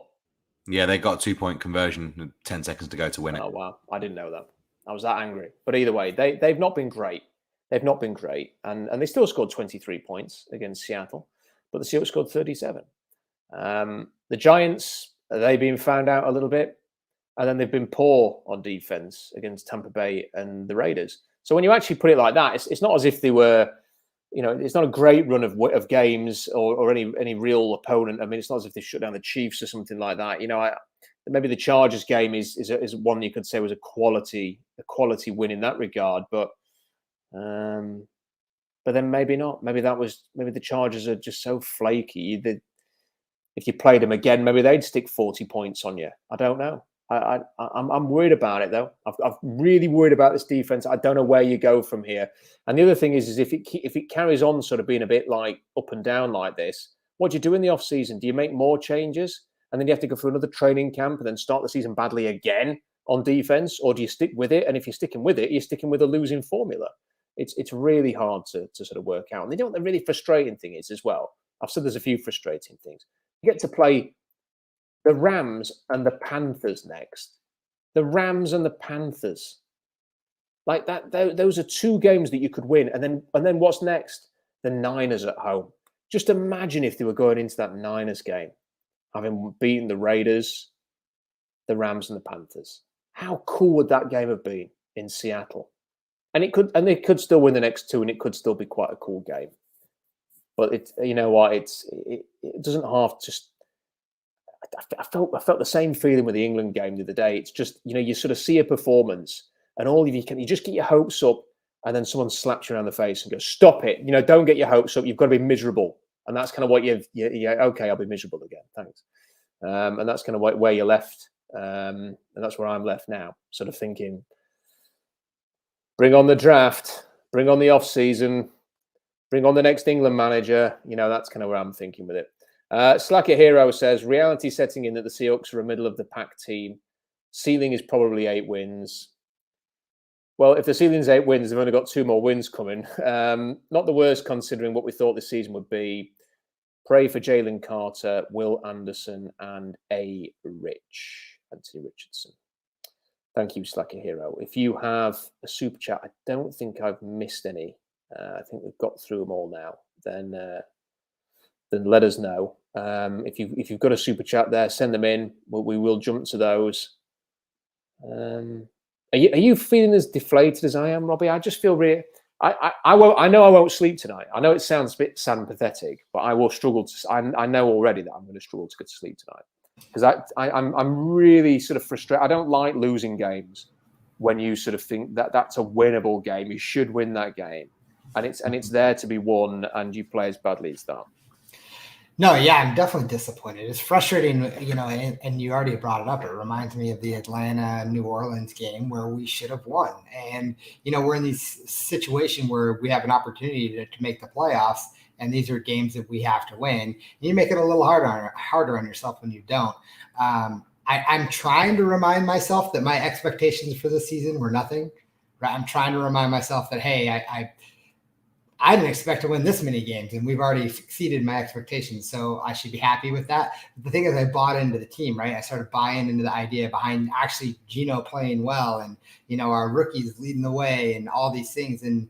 S3: Yeah, they got a 2-point conversion, 10 seconds to go to win it.
S1: Oh, wow. I didn't know that. I was that angry. But either way, they've not been great. They've not been great. And they still scored 23 points against Seattle. But the Seahawks scored 37. The Giants, they've been found out a little bit. And then they've been poor on defense against Tampa Bay and the Raiders. So when you actually put it like that, it's not as if they were, it's not a great run of games or any real opponent. I mean, it's not as if they shut down the Chiefs or something like that. Maybe the Chargers game is one you could say was a quality win in that regard, but then maybe not. Maybe the Chargers are just so flaky that if you played them again, maybe they'd stick 40 points on you. I don't know. I'm worried about it though. I'm really worried about this defense. I don't know where you go from here. And the other thing is if it carries on sort of being a bit like up and down like this, what do you do in the off season? Do you make more changes and then you have to go through another training camp and then start the season badly again on defense, or do you stick with it? And if you're sticking with it, you're sticking with a losing formula. It's really hard to sort of work out. And the really frustrating thing is as well. I've said there's a few frustrating things. You get to play the Rams and the Panthers next. The Rams and the Panthers. Like that, those are two games that you could win. And then what's next? The Niners at home. Just imagine if they were going into that Niners game, having beaten the Raiders, the Rams and the Panthers. How cool would that game have been in Seattle? And they could still win the next two, and it could still be quite a cool game. But it doesn't have to. I felt the same feeling with the England game the other day. It's just, you sort of see a performance and you just get your hopes up, and then someone slaps you around the face and goes, stop it. Don't get your hopes up. You've got to be miserable. And that's kind of what okay, I'll be miserable again. Thanks. And that's kind of where you're left. And that's where I'm left now, sort of thinking, bring on the draft, bring on the off season, bring on the next England manager. That's kind of where I'm thinking with it. Slacker Hero says, reality setting in that the Seahawks are a middle of the pack team. Ceiling is probably 8 wins. Well, if the ceiling's 8 wins, they've only got 2 more wins coming. Not the worst considering what we thought this season would be. Pray for Jalen Carter, Will Anderson, and Anthony Richardson. Thank you, Slacker Hero. If you have a super chat, I don't think I've missed any. I think we've got through them all now. Then let us know. If you've got a super chat there, send them in. We will jump to those. Are you feeling as deflated as I am, Robbie? I just feel really. I won't. I know I won't sleep tonight. I know it sounds a bit sad and pathetic, but I will struggle to. I know already that I'm going to struggle to get to sleep tonight because I'm really sort of frustrated. I don't like losing games when you sort of think that that's a winnable game. You should win that game, and it's there to be won, and you play as badly as that.
S2: No, yeah, I'm definitely disappointed. It's frustrating, and you already brought it up. It reminds me of the Atlanta-New Orleans game where we should have won. And, we're in this situation where we have an opportunity to make the playoffs, and these are games that we have to win. And you make it a little harder on yourself when you don't. I'm trying to remind myself that my expectations for this season were nothing. Right? I'm trying to remind myself that, hey, I didn't expect to win this many games, and we've already exceeded my expectations. So I should be happy with that. But the thing is, I bought into the team, right? I started buying into the idea behind actually Geno playing well and, our rookies leading the way and all these things. And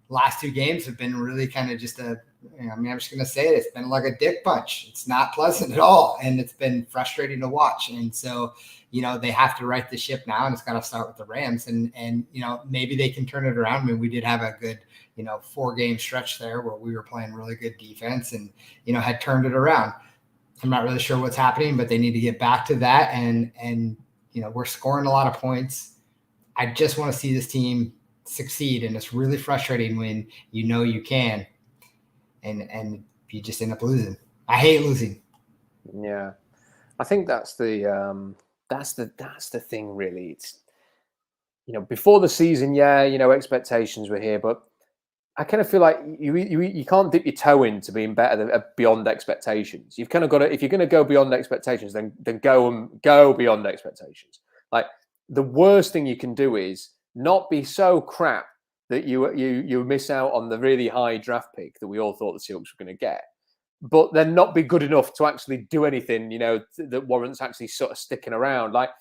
S2: last 2 games have been really kind of just I'm just going to say it. It's been like a dick punch. It's not pleasant at all. And it's been frustrating to watch. And so, they have to right the ship now, and it's got to start with the Rams. And maybe they can turn it around. I mean, we did have a good, 4-game stretch there where we were playing really good defense and, had turned it around. I'm not really sure what's happening, but they need to get back to that. And we're scoring a lot of points. I just want to see this team succeed. And it's really frustrating when you can, and you just end up losing. I hate losing.
S1: Yeah. I think that's the thing really. before the season, expectations were here, but I kind of feel like you can't dip your toe into being better than beyond expectations. You've kind of got to, if you're going to go beyond expectations, then go beyond expectations. Like the worst thing you can do is not be so crap that you miss out on the really high draft pick that we all thought the Seahawks were going to get, but then not be good enough to actually do anything, that warrants actually sort of sticking around. Like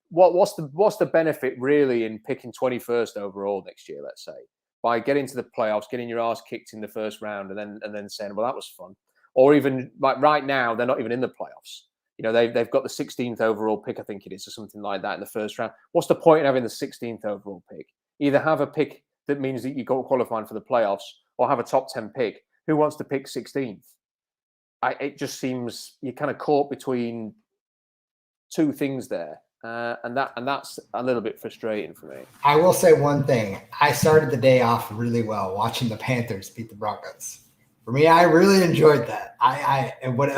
S1: what's the benefit really in picking 21st overall next year, let's say? By getting to the playoffs, getting your ass kicked in the first round, and then saying, "Well, that was fun," or even like right now, they're not even in the playoffs. They've got the 16th overall pick, I think it is, or something like that in the first round. What's the point in having the 16th overall pick? Either have a pick that means that you got qualifying for the playoffs, or have a top 10 pick. Who wants to pick 16th? It just seems you're kind of caught between two things there. And that's a little bit frustrating for me.
S2: I will say one thing. I started the day off really well watching the Panthers beat the Broncos. For me, I really enjoyed that. I know,
S1: but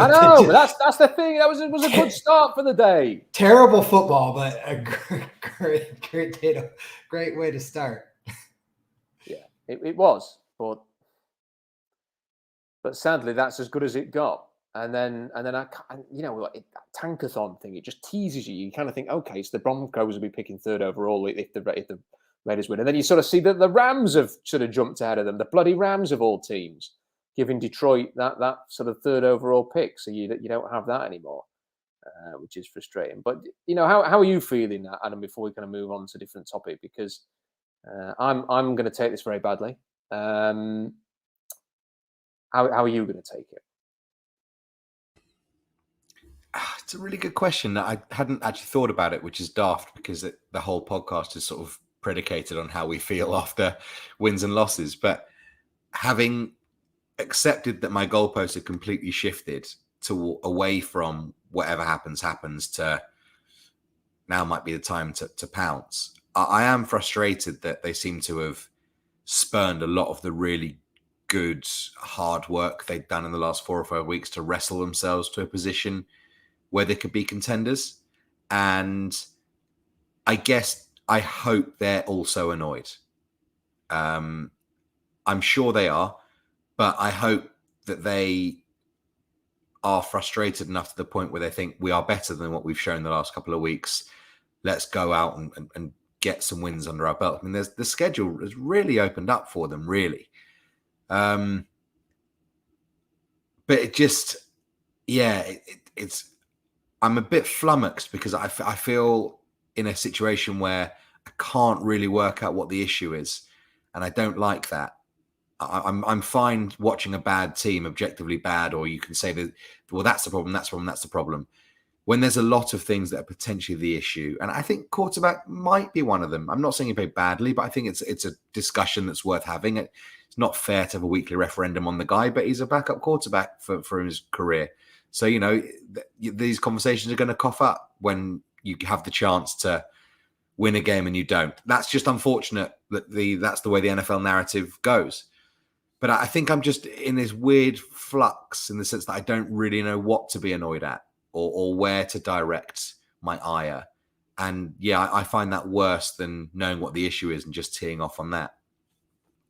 S1: that's the thing. That was a good start for the day.
S2: Terrible football, but a great way to start.
S1: Yeah, it was, but sadly, that's as good as it got. And then that tankathon thing, it just teases you. You kind of think, okay, so the Broncos will be picking third overall if the Raiders win. And then you sort of see that the Rams have sort of jumped ahead of them. The bloody Rams of all teams, giving Detroit that sort of third overall pick. So you don't have that anymore, which is frustrating. But, how are you feeling, Adam, before we kind of move on to a different topic? Because I'm going to take this very badly. How are you going to take it?
S3: It's a really good question. I hadn't actually thought about it, which is daft because the whole podcast is sort of predicated on how we feel after wins and losses. But having accepted that my goalposts are completely shifted to away from whatever happens to now might be the time to pounce. I am frustrated that they seem to have spurned a lot of the really good hard work they've done in the last 4 or 5 weeks to wrestle themselves to a position where they could be contenders. And I hope they're also annoyed. I'm sure they are, but I hope that they are frustrated enough to the point where they think we are better than what we've shown the last couple of weeks. Let's go out and get some wins under our belt. I mean, the schedule has really opened up for them, really. But it just, it's, I'm a bit flummoxed because I feel in a situation where I can't really work out what the issue is. And I don't like that. I'm fine watching a bad team, objectively bad, or you can say that, well, that's the problem, that's the problem. When there's a lot of things that are potentially the issue. And I think quarterback might be one of them. I'm not saying he played badly, but I think it's a discussion that's worth having. It's not fair to have a weekly referendum on the guy, but he's a backup quarterback for his career. So, these conversations are going to cough up when you have the chance to win a game and you don't. That's just unfortunate that that's the way the NFL narrative goes. But I think I'm just in this weird flux in the sense that I don't really know what to be annoyed at or where to direct my ire. And I find that worse than knowing what the issue is and just teeing off on that.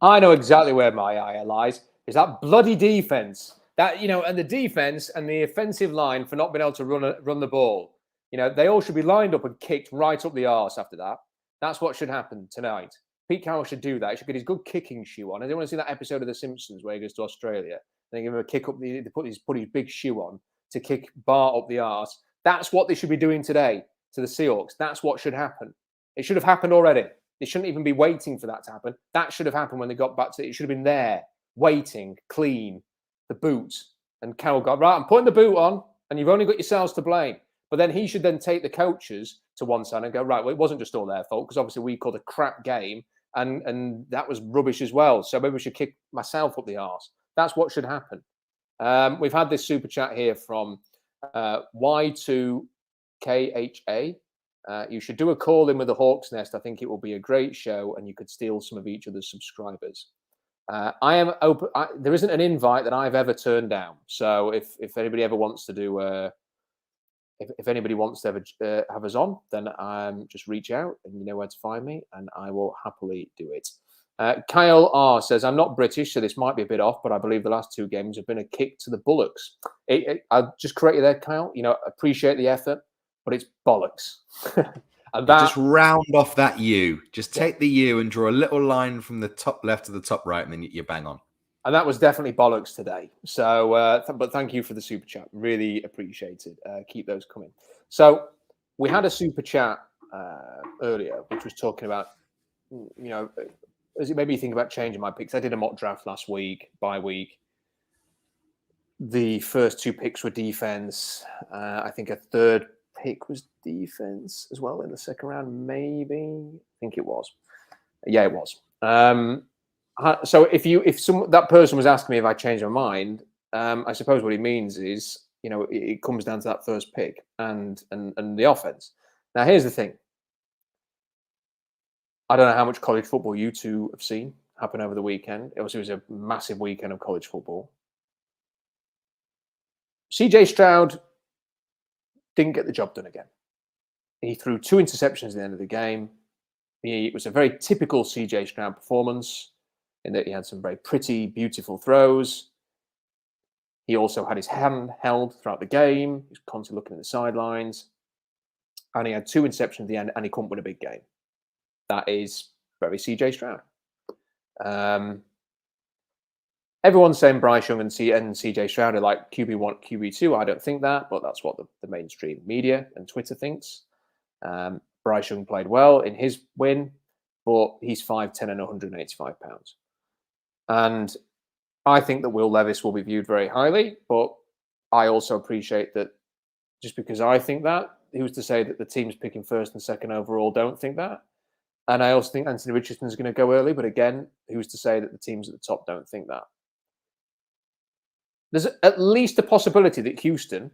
S1: I know exactly where my ire lies. Is that bloody defense. That, and the defense and the offensive line for not being able to run the ball. They all should be lined up and kicked right up the arse after that. That's what should happen tonight. Pete Carroll should do that. He should get his good kicking shoe on. I don't want to see that episode of The Simpsons where he goes to Australia. They give him a kick up. They put his big shoe on to kick Bart up the arse. That's what they should be doing today to the Seahawks. That's what should happen. It should have happened already. They shouldn't even be waiting for that to happen. That should have happened when they got back to it. It should have been there, waiting, clean, the boot. And Carroll got, right, I'm putting the boot on, and you've only got yourselves to blame. But then he should then take the coaches to one side and go, right, well, it wasn't just all their fault, because obviously we called a crap game, and that was rubbish as well. So maybe we should kick myself up the arse. That's what should happen. We've had this super chat here from Y2KHA. You should do a call in with the Hawks Nest. I think it will be a great show, and you could steal some of each other's subscribers. I am open. There isn't an invite that I've ever turned down. So if anybody ever wants to do if anybody wants to have us on, then just reach out and you know where to find me, and I will happily do it. Kyle R says, I'm not British, so this might be a bit off, but I believe the last 2 games have been a kick to the Bullocks. I'll just correct you there, Kyle. Appreciate the effort, but it's bollocks. And that,
S3: just round off that U. Just take the U and draw a little line from the top left to the top right, and then you bang on.
S1: And that was definitely bollocks today. So, but thank you for the super chat. Really appreciate it. Keep those coming. So we had a super chat earlier, which was talking about, as it made me think about changing my picks. I did a mock draft last week, bye week. The first 2 picks were defense. I think a third pick was defense as well in the second round, maybe. I think it was. Yeah, it was. So if that person was asking me if I changed my mind, I suppose what he means is, it comes down to that first pick and the offense. Now, here's the thing. I don't know how much college football you two have seen happen over the weekend. It was a massive weekend of college football. CJ Stroud didn't get the job done again. He threw 2 interceptions at the end of the game. It was a very typical CJ Stroud performance in that he had some very pretty, beautiful throws. He also had his hand held throughout the game. He was constantly looking at the sidelines. And he had 2 interceptions at the end, and he couldn't win a big game. That is very CJ Stroud. Everyone's saying Bryce Young and CJ Stroud are like QB1, QB2. I don't think that, but that's what the mainstream media and Twitter thinks. Bryce Young played well in his win, but he's 5'10" and 185 pounds. And I think that Will Levis will be viewed very highly, but I also appreciate that just because I think that, who's to say that the teams picking first and second overall don't think that? And I also think Anthony Richardson is going to go early, but again, who's to say that the teams at the top don't think that? There's at least a possibility that Houston,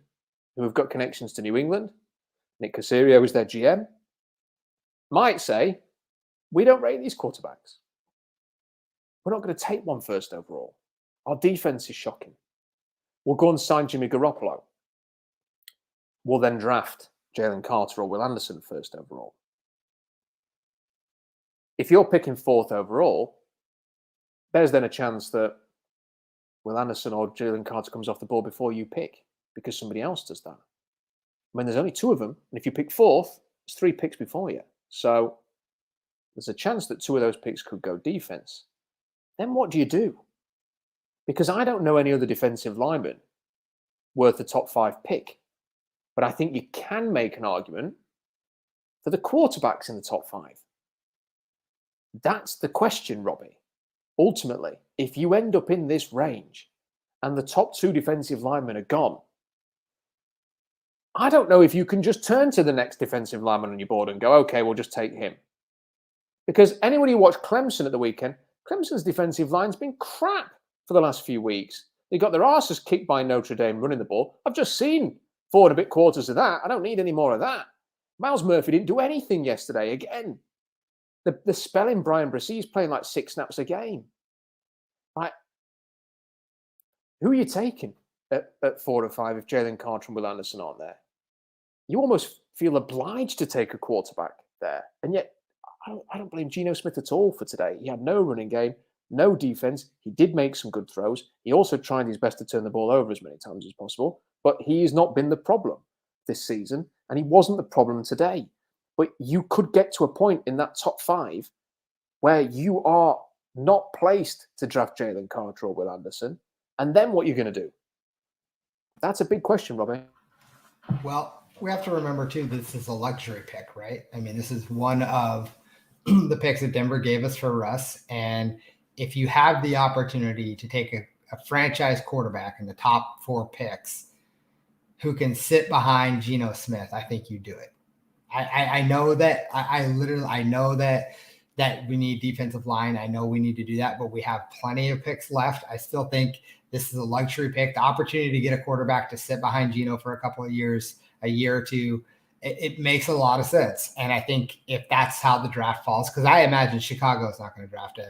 S1: who have got connections to New England, Nick Caserio is their GM, might say, we don't rate these quarterbacks. We're not going to take one first overall. Our defense is shocking. We'll go and sign Jimmy Garoppolo. We'll then draft Jalen Carter or Will Anderson first overall. If you're picking 4th overall, there's then a chance that Will Anderson or Jalen Carter comes off the board before you pick because somebody else does that. When there's only 2 of them, and if you pick 4th, there's 3 picks before you. So there's a chance that 2 of those picks could go defense. Then what do you do? Because I don't know any other defensive lineman worth the top 5 pick. But I think you can make an argument for the quarterbacks in the top 5. That's the question, Robbie. Ultimately, if you end up in this range and the top 2 defensive linemen are gone, I don't know if you can just turn to the next defensive lineman on your board and go, okay, we'll just take him. Because anyone who watched Clemson at the weekend, Clemson's defensive line's been crap for the last few weeks. They got their asses kicked by Notre Dame running the ball. I've just seen 4 and a bit quarters of that. I don't need any more of that. Miles Murphy didn't do anything yesterday again. The spelling Brian Bressee's playing like 6 snaps a game. Like, who are you taking at 4 or 5 if Jalen Carter and Will Anderson aren't there? You almost feel obliged to take a quarterback there. And yet, I don't blame Geno Smith at all for today. He had no running game, no defense. He did make some good throws. He also tried his best to turn the ball over as many times as possible. But he has not been the problem this season. And he wasn't the problem today. But you could get to a point in that top 5 where you are not placed to draft Jalen Carter or Will Anderson. And then what you're going to do? That's a big question, Robbie.
S2: Well, we have to remember, too, this is a luxury pick, right? I mean, this is one of the picks that Denver gave us for Russ. And if you have the opportunity to take a franchise quarterback in the top 4 picks who can sit behind Geno Smith, I think you do it. I know that I know that we need defensive line. I know we need to do that, but we have plenty of picks left. I still think this is a luxury pick. The opportunity to get a quarterback to sit behind Geno for a couple of years, a year or two, it makes a lot of sense. And I think if that's how the draft falls, because I imagine Chicago is not going to draft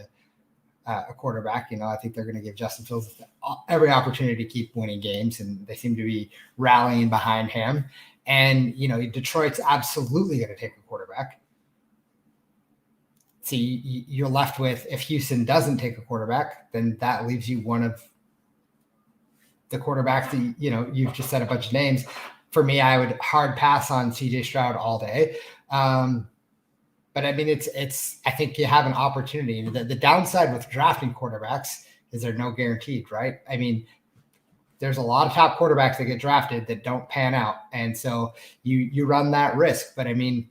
S2: a quarterback. I think they're going to give Justin Fields every opportunity to keep winning games, and they seem to be rallying behind him. And, Detroit's absolutely going to take a quarterback. See, you're left with, if Houston doesn't take a quarterback, then that leaves you one of the quarterbacks that, you've just said a bunch of names. For me, I would hard pass on CJ Stroud all day. But I mean, I think you have an opportunity. The downside with drafting quarterbacks is they're no guaranteed, right? I mean, there's a lot of top quarterbacks that get drafted that don't pan out. And so you run that risk. But I mean,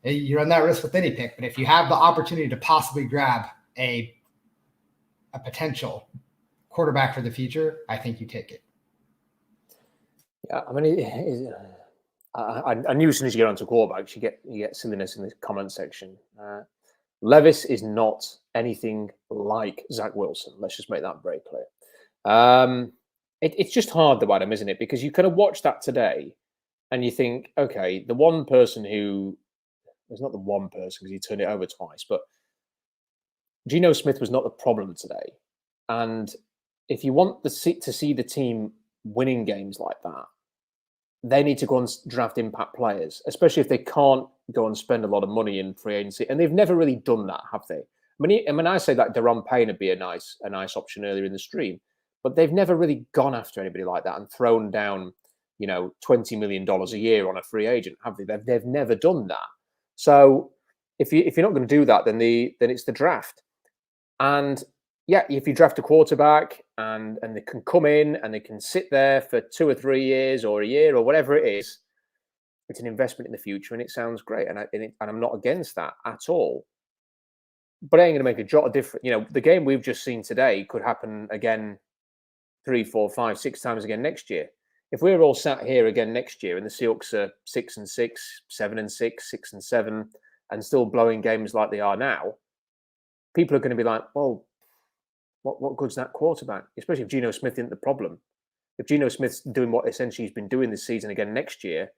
S2: you run that risk with any pick. But if you have the opportunity to possibly grab a potential quarterback for the future, I think you take it.
S1: Yeah, I mean, I knew as soon as you get onto quarterbacks, you get silliness in the comment section. Levis is not anything like Zach Wilson. Let's just make that very clear. It's just hard about him, isn't it? Because you kind of watch that today and you think, okay, the one person who was not the one person because he turned it over twice, but Geno Smith was not the problem today. And if you want to see the team winning games like that, they need to go and draft impact players, especially if they can't go and spend a lot of money in free agency. And they've never really done that, have they? I mean, I say that Deron Payne would be a nice option earlier in the stream, but they've never really gone after anybody like that and thrown down, $20 million a year on a free agent, have they? They've never done that. So if you're not going to do that, then it's the draft. And yeah, if you draft a quarterback and they can come in and they can sit there for 2 or 3 years or a year or whatever it is, it's an investment in the future and it sounds great. And I'm not against that at all. But it ain't going to make a jot of difference. The game we've just seen today could happen again 3, 4, 5, 6 times again next year. If we're all sat here again next year and the Seahawks are 6-6, 7-6, 6-7, and still blowing games like they are now, people are going to be like, well, what good's that quarterback? Especially if Geno Smith isn't the problem. If Geno Smith's doing what essentially he's been doing this season again next year,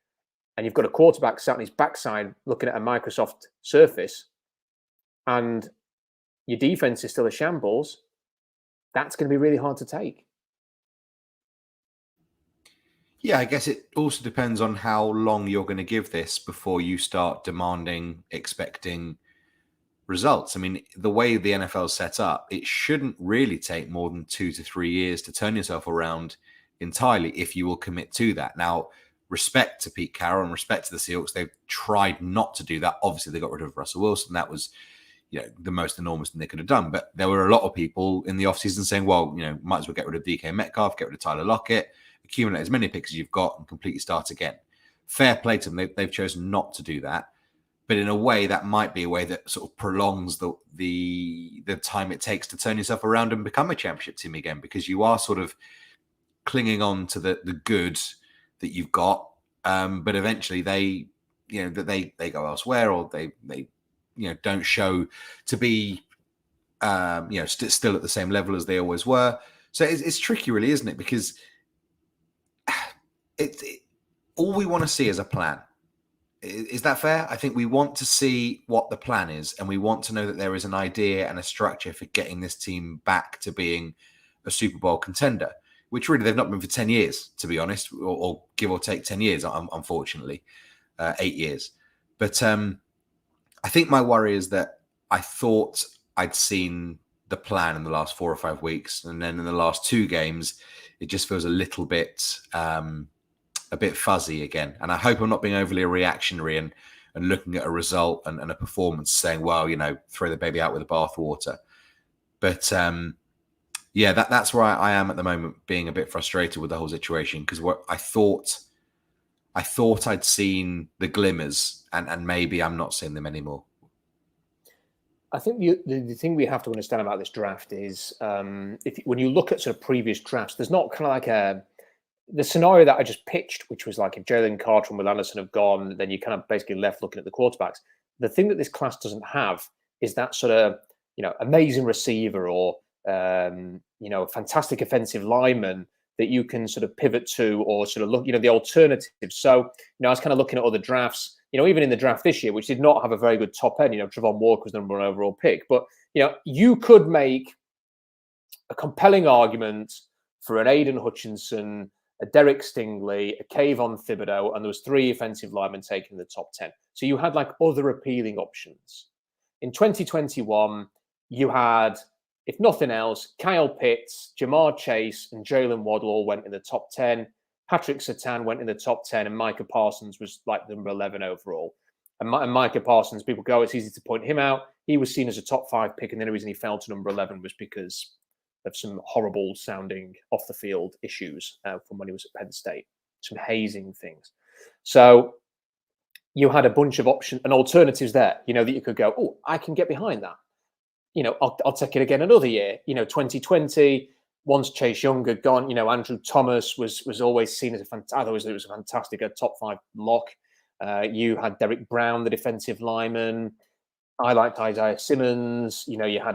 S1: and you've got a quarterback sat on his backside looking at a Microsoft Surface, and your defense is still a shambles, that's going to be really hard to take.
S3: Yeah, I guess it also depends on how long you're going to give this before you start demanding, expecting results. I mean, the way the NFL is set up, it shouldn't really take more than 2 to 3 years to turn yourself around entirely if you will commit to that. Now, respect to Pete Carroll and respect to the Seahawks, they've tried not to do that. Obviously, they got rid of Russell Wilson. That was the most enormous thing they could have done. But there were a lot of people in the offseason saying, well, might as well get rid of DK Metcalf, get rid of Tyler Lockett, accumulate as many picks as you've got and completely start again. Fair play to them. They've chosen not to do that. But in a way, that might be a way that sort of prolongs the time it takes to turn yourself around and become a championship team again, because you are sort of clinging on to the good that you've got. But eventually they go elsewhere, or they don't show to be still at the same level as they always were. So it's tricky, really, isn't it? Because all we want to see is a plan. Is that fair? I think we want to see what the plan is, and we want to know that there is an idea and a structure for getting this team back to being a Super Bowl contender, which really they've not been for 10 years, to be honest, or give or take 10 years, unfortunately, 8 years. But I think my worry is that I thought I'd seen the plan in the last 4 or 5 weeks, and then in the last 2 games, it just feels a little bit fuzzy again. And I hope I'm not being overly reactionary and looking at a result and a performance saying, well, throw the baby out with the bathwater. But that's where I am at the moment, being a bit frustrated with the whole situation, because what I thought I'd seen the glimmers, and maybe I'm not seeing them anymore.
S1: I think the thing we have to understand about this draft is when you look at sort of previous drafts, there's not kind of like the scenario that I just pitched, which was like if Jalen Carter and Will Anderson have gone, then you kind of basically left looking at the quarterbacks. The thing that this class doesn't have is that sort of, amazing receiver or, fantastic offensive lineman that you can sort of pivot to or sort of look, the alternatives. So, I was kind of looking at other drafts, even in the draft this year, which did not have a very good top end, Trevon Walker was the number 1 overall pick. But, you could make a compelling argument for an Aiden Hutchinson, a Derek Stingley, a Kayvon Thibodeau, and there was 3 offensive linemen taken in the top 10. So you had like other appealing options. In 2021, you had, if nothing else, Kyle Pitts, Jamar Chase, and Jalen Waddle all went in the top 10. Patrick Surtain went in the top 10, and Micah Parsons was like number 11 overall. And Micah Parsons, people go, it's easy to point him out. He was seen as a top 5 pick, and the only reason he fell to number 11 was because of some horrible sounding off the field issues from when he was at Penn State, some hazing things. So you had a bunch of options and alternatives there, that you could go, oh, I can get behind that. I'll take it again another year. 2020, once Chase Young had gone, Andrew Thomas was always seen as I thought it was a fantastic top 5 lock. You had Derek Brown, the defensive lineman. I liked Isaiah Simmons. You had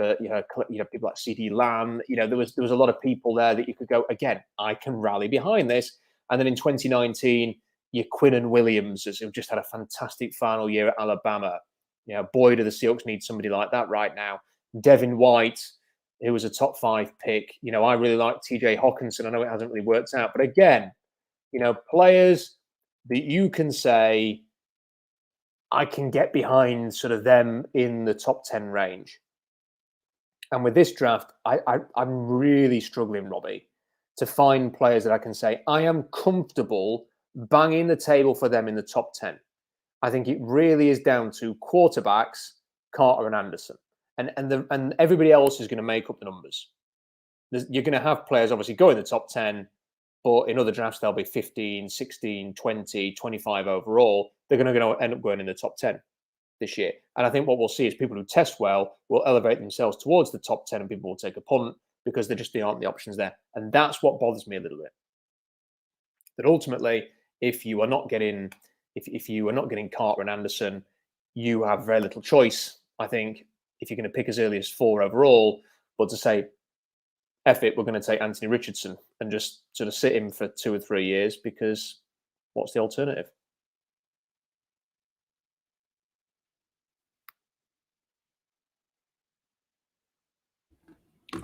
S1: people like CD Lamb. There was a lot of people there that you could go, again, I can rally behind this. And then in 2019, your Quinnen Williams, who just had a fantastic final year at Alabama. Boy, do the Seahawks need somebody like that right now. Devin White, who was a top 5 pick. I really like TJ Hawkinson. I know it hasn't really worked out, but again, players that you can say, I can get behind sort of them in the top 10 range. And with this draft, I'm really struggling, Robbie, to find players that I can say, I am comfortable banging the table for them in the top 10. I think it really is down to quarterbacks, Carter and Anderson. And everybody else is going to make up the numbers. You're going to have players obviously go in the top 10, but in other drafts, they'll be 15, 16, 20, 25 overall. They're going to end up going in the top 10 this year. And I think what we'll see is people who test well will elevate themselves towards the top 10 and people will take a punt because there just aren't the options there. And that's what bothers me a little bit. That ultimately, if you are not getting Carter and Anderson, you have very little choice, I think, if you're going to pick as early as 4 overall, but to say, F it, we're going to take Anthony Richardson and just sort of sit him for 2 or 3 years because what's the alternative?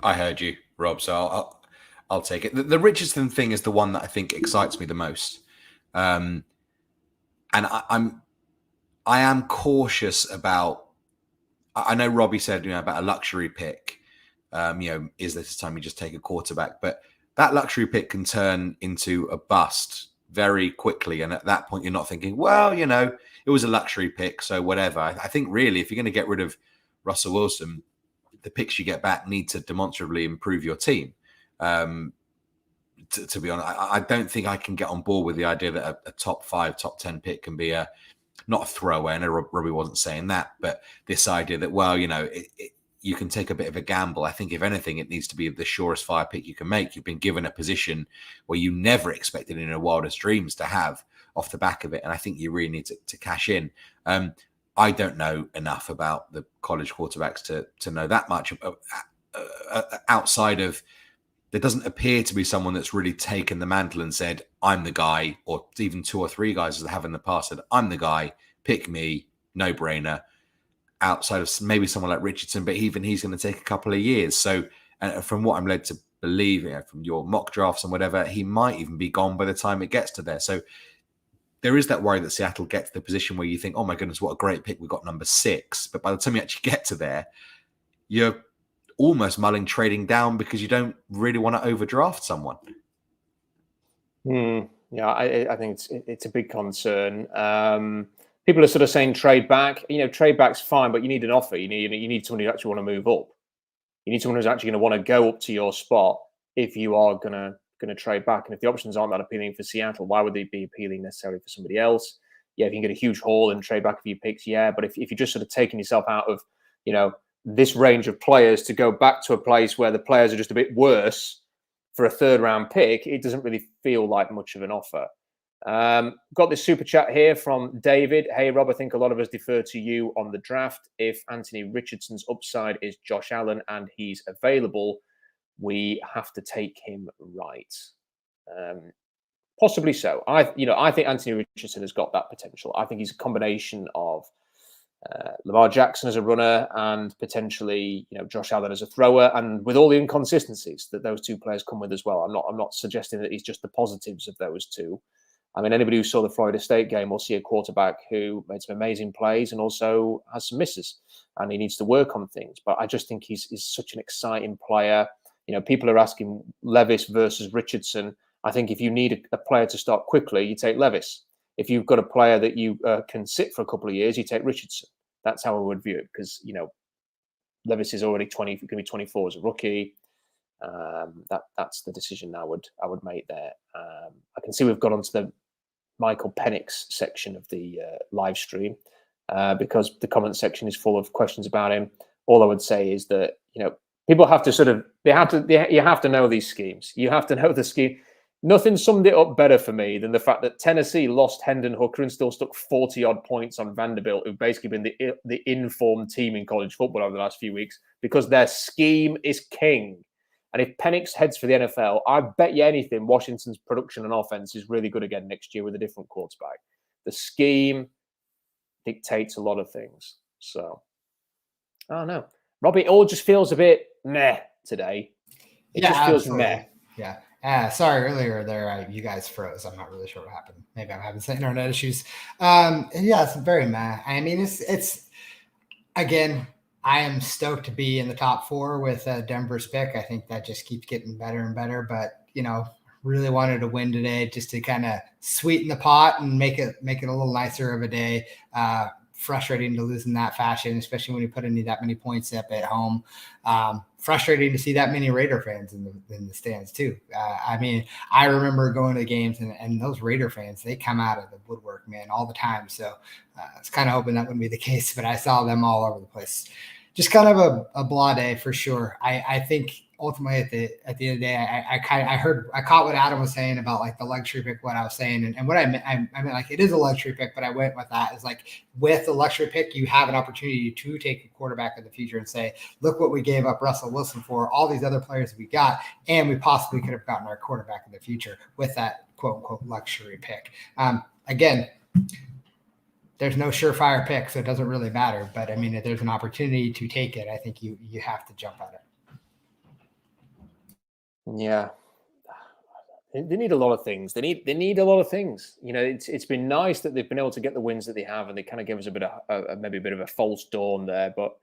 S3: I heard you, Rob, so I'll take it. The Richardson thing is the one that I think excites me the most. And I am cautious about, I know Robbie said, about a luxury pick. Is this the time you just take a quarterback? But that luxury pick can turn into a bust very quickly. And at that point, you're not thinking, well, it was a luxury pick, so whatever. I think really, if you're going to get rid of Russell Wilson, the picks you get back need to demonstrably improve your team. To be honest, I don't think I can get on board with the idea that a top 5, top 10 pick can be not a throwaway. I know Robbie wasn't saying that, but this idea that, well, you can take a bit of a gamble. I think if anything, it needs to be the surest fire pick you can make. You've been given a position where you never expected in your wildest dreams to have off the back of it. And I think you really need to cash in. I don't know enough about the college quarterbacks to know that much outside of, there doesn't appear to be someone that's really taken the mantle and said, I'm the guy, or even 2 or 3 guys that have in the past said, I'm the guy, pick me, no brainer, outside of maybe someone like Richardson, but even he's going to take a couple of years. So from what I'm led to believe, from your mock drafts and whatever, he might even be gone by the time it gets to there. So there is that worry that Seattle gets to the position where you think, oh my goodness, what a great pick. We got number 6. But by the time you actually get to there, you're almost mulling trading down because you don't really want to overdraft someone.
S1: Yeah, I think it's a big concern. People are sort of saying trade back. Trade back's fine, but you need an offer. You need someone who actually want to move up. You need someone who's actually going to want to go up to your spot if you are going to trade back. And if the options aren't that appealing for Seattle, why would they be appealing necessarily for somebody else? Yeah, if you can get a huge haul and trade back a few picks, yeah. But if you're just sort of taking yourself out of, this range of players to go back to a place where the players are just a bit worse for a 3rd round pick, it doesn't really feel like much of an offer. Got this super chat here from David. Hey, Rob, I think a lot of us defer to you on the draft. If Anthony Richardson's upside is Josh Allen and he's available, we have to take him right. Possibly so. I think Anthony Richardson has got that potential. I think he's a combination of Lamar Jackson as a runner and potentially, Josh Allen as a thrower, and with all the inconsistencies that those two players come with as well. I'm not suggesting that he's just the positives of those two. I mean, anybody who saw the Florida State game will see a quarterback who made some amazing plays and also has some misses, and he needs to work on things. But I just think he's such an exciting player. People are asking Levis versus Richardson. I think if you need a player to start quickly, you take Levis. If you've got a player that you can sit for a couple of years, you take Richardson. That's how I would view it, because Levis is already going to be 24 as a rookie. That's the decision I would make there. I can see we've got onto the Michael Penix section of the live stream because the comment section is full of questions about him. All I would say is that people have to you have to know these schemes. You have to know the scheme. Nothing summed it up better for me than the fact that Tennessee lost Hendon Hooker and still stuck 40-odd points on Vanderbilt, who've basically been the informed team in college football over the last few weeks, because their scheme is king. And if Penix heads for the NFL, I bet you anything Washington's production and offense is really good again next year with a different quarterback. The scheme dictates a lot of things. So, I don't know. Robbie, it all just feels a bit meh today. It just feels meh.
S2: Yeah. Sorry, earlier there, you guys froze. I'm not really sure what happened. Maybe I'm having some internet issues. It's very meh. I mean, it's again, I am stoked to be in the top 4 with Denver's pick. I think that just keeps getting better and better. But really wanted to win today just to kind of sweeten the pot and make it a little nicer of a day. Frustrating to lose in that fashion, especially when you put that many points up at home. Frustrating to see that many Raider fans in the stands too. I mean, I remember going to games and those Raider fans, they come out of the woodwork, man, all the time. So I was kind of hoping that wouldn't be the case, but I saw them all over the place. Just kind of a blah day for sure. I think ultimately at the end of the day, I caught what Adam was saying about like the luxury pick, what I was saying. And what I meant like it is a luxury pick, but I went with that is like with the luxury pick, you have an opportunity to take a quarterback in the future and say, look what we gave up Russell Wilson for, all these other players we got, and we possibly could have gotten our quarterback in the future with that quote unquote luxury pick. Again, there's no surefire pick, so it doesn't really matter. But I mean, if there's an opportunity to take it, I think you have to jump at it.
S1: Yeah, they need a lot of things. They need a lot of things. It's been nice that they've been able to get the wins that they have, and they kind of give us a bit of maybe a bit of a false dawn there. But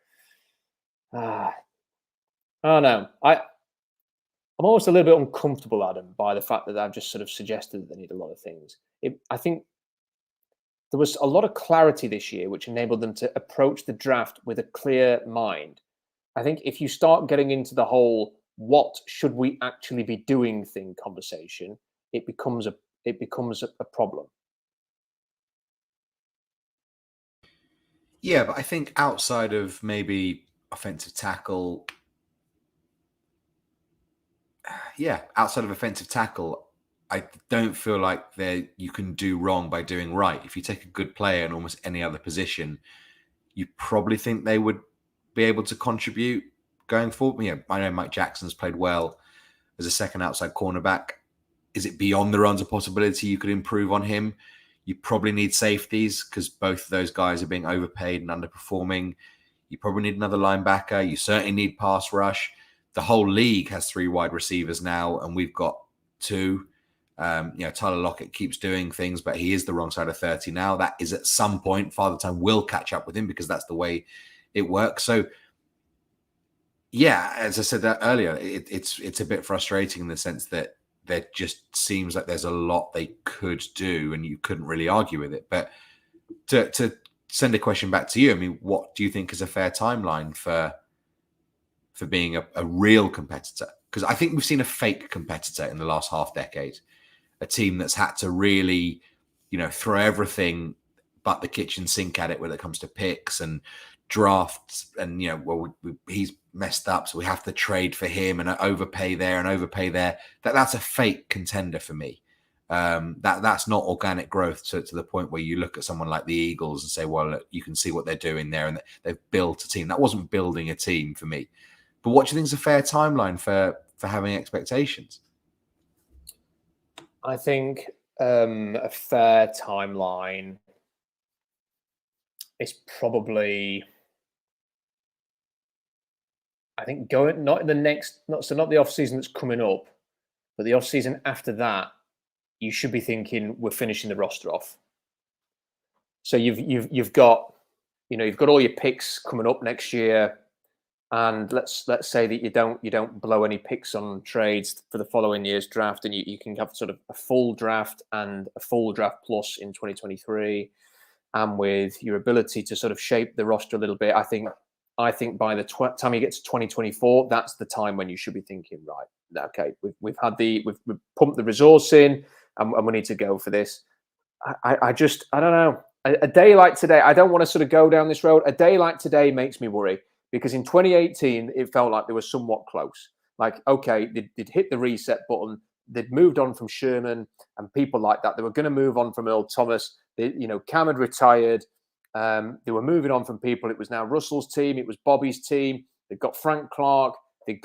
S1: I don't know. I'm almost a little bit uncomfortable, Adam, by the fact that I've just sort of suggested that they need a lot of things. I think there was a lot of clarity this year, which enabled them to approach the draft with a clear mind. I think if you start getting into the whole "what should we actually be doing" thing conversation, it becomes a problem.
S3: Yeah, but I think outside of maybe offensive tackle, I don't feel like you can do wrong by doing right. If you take a good player in almost any other position, you probably think they would be able to contribute going forward. I know Mike Jackson's played well as a second outside cornerback. Is it beyond the realms of possibility you could improve on him? You probably need safeties because both of those guys are being overpaid and underperforming. You probably need another linebacker. You certainly need pass rush. The whole league has 3 wide receivers now, and we've got 2. Tyler Lockett keeps doing things, but he is the wrong side of 30 now. That is at some point, Father Time will catch up with him because that's the way it works. So, yeah, as I said earlier, it's a bit frustrating in the sense that there just seems like there's a lot they could do, and you couldn't really argue with it. But to send a question back to you, I mean, what do you think is a fair timeline for being a real competitor? Because I think we've seen a fake competitor in the last half decade. A team that's had to really, throw everything but the kitchen sink at it when it comes to picks and drafts. And, he's messed up, so we have to trade for him and overpay there and overpay there. That's a fake contender for me. That's not organic growth to the point where you look at someone like the Eagles and say, well, look, you can see what they're doing there and they've built a team. That wasn't building a team for me. But what do you think is a fair timeline for having expectations?
S1: I think a fair timeline. it's probably, I think, going not in the next, not the off season that's coming up, but the off season after that, you should be thinking we're finishing the roster off. So you've got, you've got all your picks coming up next year, and let's say that you don't blow any picks on trades for the following year's draft, and you can have sort of a full draft and a full draft plus in 2023, and with your ability to sort of shape the roster a little bit, I think by the time you get to 2024, that's the time when you should be thinking, right, okay, we've pumped the resource in, and we need to go for this. I don't know. A day like today, I don't want to sort of go down this road. A day like today makes me worry, because in 2018, it felt like they were somewhat close. Like, okay, they'd hit the reset button. They'd moved on from Sherman and people like that. They were going to move on from Earl Thomas. Cam had retired. They were moving on from people. It was now Russell's team. It was Bobby's team. They've got Frank Clark. They'd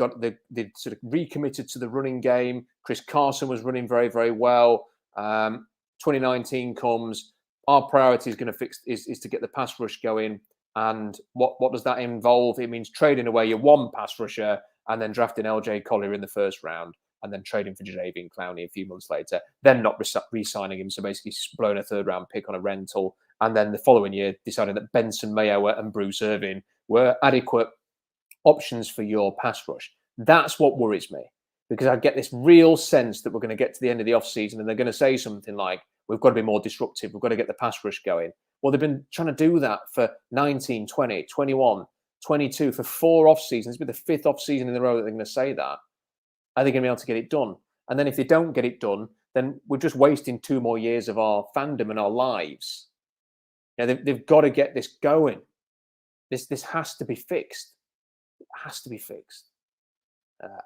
S1: sort of recommitted to the running game. Chris Carson was running very, very well. 2019 comes. Our priority is going to fix is to get the pass rush going. And what does that involve? It means trading away your one pass rusher and then drafting LJ Collier in the first round, and then trading for Jadeveon Clowney a few months later, then not re-signing him. So basically blowing a third round pick on a rental. And then the following year, deciding that Benson Mayo and Bruce Irvin were adequate options for your pass rush. That's what worries me, because I get this real sense that we're going to get to the end of the offseason and they're going to say something like, we've got to be more disruptive. We've got to get the pass rush going. Well, they've been trying to do that for 19, 20, 21, 22, for 4 off seasons. It's been the 5th off season in a row that they're going to say that. Are they going to be able to get it done? And then if they don't get it done, then we're just wasting 2 more years of our fandom and our lives. They've got to get this going. This has to be fixed. It has to be fixed.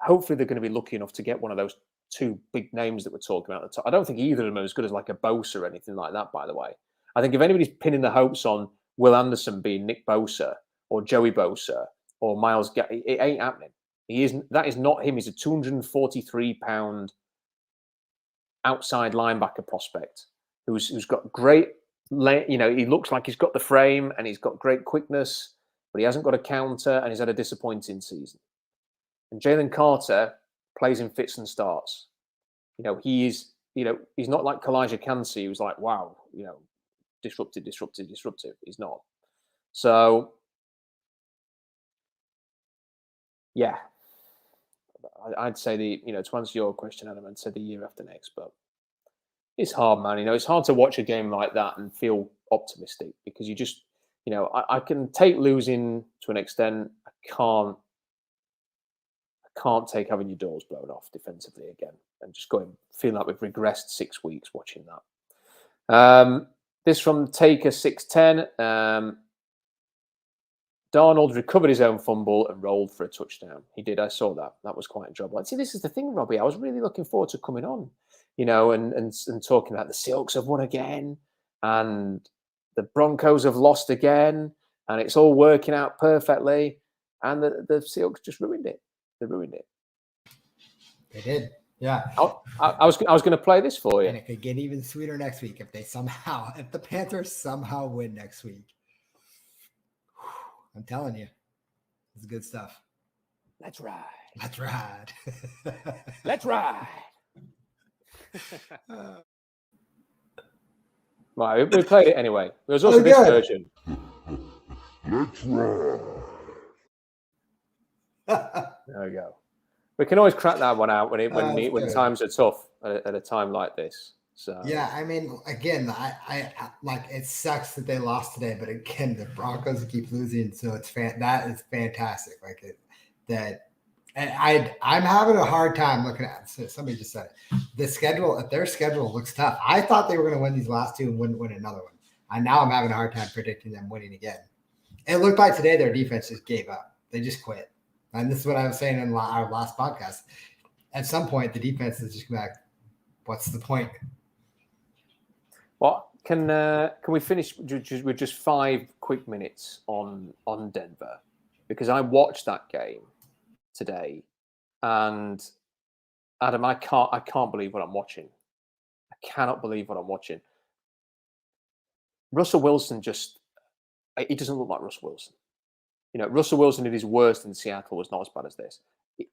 S1: Hopefully they're going to be lucky enough to get one of those 2 big names that we're talking about at the top. I don't think either of them are as good as like a Bosa or anything like that, by the way. I think if anybody's pinning the hopes on Will Anderson being Nick Bosa or Joey Bosa or Miles, it ain't happening. That is not him. He's a 243-pound outside linebacker prospect who's got great, he looks like he's got the frame and he's got great quickness, but he hasn't got a counter and he's had a disappointing season. And Jalen Carter plays in fits and starts. He's not like Kalijah Kancey, who's like, wow, disruptive. He's not. So, yeah, I'd say to answer your question, Adam, I'd say the year after next, but it's hard, man. It's hard to watch a game like that and feel optimistic, because you just, I can take losing to an extent. I can't take having your doors blown off defensively again and just feeling like we've regressed 6 weeks watching that. This from Taker 610. Darnold recovered his own fumble and rolled for a touchdown. He did. I saw that. That was quite a job. See, this is the thing, Robbie. I was really looking forward to coming on, and talking about the Seahawks have won again and the Broncos have lost again, and it's all working out perfectly. And the Seahawks just ruined it. They ruined it.
S2: They did. Yeah.
S1: I was going to play this for you.
S2: And it could get even sweeter next week if the Panthers somehow win next week. I'm telling you, it's good stuff.
S1: Let's ride.
S2: Let's ride.
S1: Let's ride. Right, we played it anyway. There was also this version. Let's ride. There we go. We can always crack that one out when times are tough at a time like this. So
S2: yeah, I mean, again, I like, it sucks that they lost today, but again, the Broncos keep losing, so that is fantastic. I'm having a hard time looking at. So somebody just said it. Their schedule looks tough. I thought they were going to win these last 2 and win another one. And now I'm having a hard time predicting them winning again. It looked like today their defense just gave up. They just quit. And this is what I was saying in our last podcast. At some point, the defense is just back. What's the point?
S1: Well, can we finish with just 5 quick minutes on Denver? Because I watched that game today, and Adam, I can't believe what I'm watching. I cannot believe what I'm watching. Russell Wilson just he doesn't look like Russell Wilson. Russell Wilson at his worst in Seattle was not as bad as this.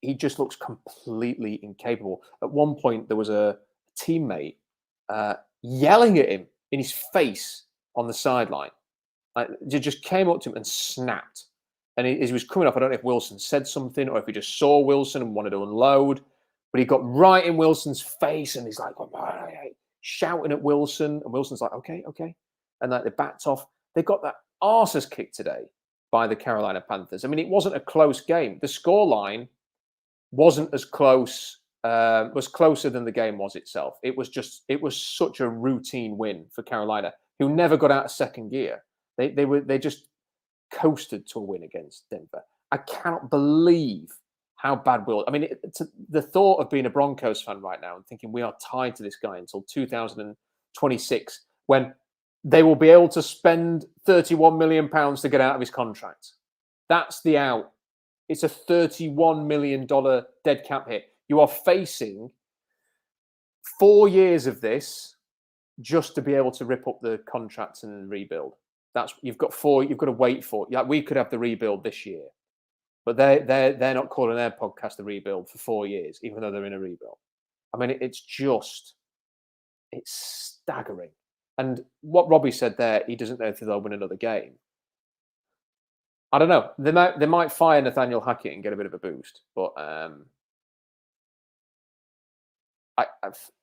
S1: He just looks completely incapable. At one point, there was a teammate yelling at him in his face on the sideline. He just came up to him and snapped. And as he was coming up, I don't know if Wilson said something or if he just saw Wilson and wanted to unload, but he got right in Wilson's face and he's like, shouting at Wilson. And Wilson's like, okay. And they backed off. They got that arse's kicked today by the Carolina Panthers. I mean, it wasn't a close game. The scoreline wasn't as close, was closer than the game was itself. It was such a routine win for Carolina, who never got out of second gear. They just coasted to a win against Denver. I cannot believe how bad Will. I mean, the thought of being a Broncos fan right now and thinking we are tied to this guy until 2026, when they will be able to spend £31 million to get out of his contract. That's the out. It's a $31 million dead cap hit. You are facing 4 years of this just to be able to rip up the contracts and rebuild. You've got to wait for. Like, we could have the rebuild this year, but they're not calling their podcast the rebuild for 4 years, even though they're in a rebuild. I mean, it's staggering. And what Robbie said there, he doesn't know if they'll win another game. I don't know. They might fire Nathaniel Hackett and get a bit of a boost, but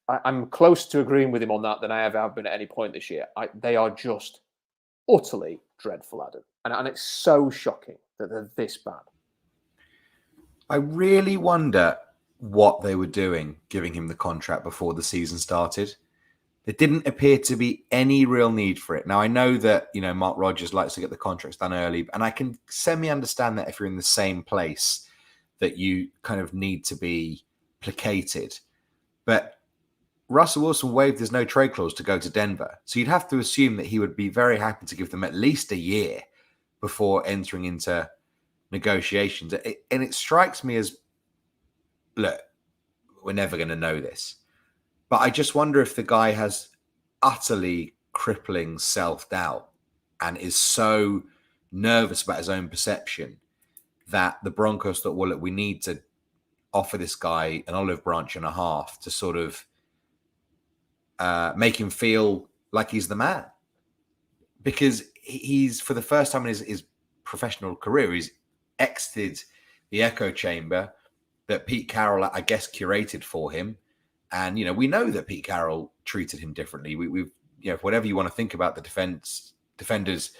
S1: I'm close to agreeing with him on that than I ever have been at any point this year. They are just utterly dreadful, Adam, and it's so shocking that they're this bad.
S3: I really wonder what they were doing giving him the contract before the season started. There didn't appear to be any real need for it. Now, I know that, Mark Rodgers likes to get the contracts done early, and I can semi-understand that if you're in the same place that you kind of need to be placated. But Russell Wilson waived his no-trade clause to go to Denver. So you'd have to assume that he would be very happy to give them at least a year before entering into negotiations. And it strikes me as, look, we're never going to know this. But I just wonder if the guy has utterly crippling self-doubt and is so nervous about his own perception that the Broncos thought, well, look, we need to offer this guy an olive branch and a half to sort of make him feel like he's the man. Because he's, for the first time in his professional career, he's exited the echo chamber that Pete Carroll, I guess, curated for him. And, we know that Pete Carroll treated him differently. We've whatever you want to think about the defenders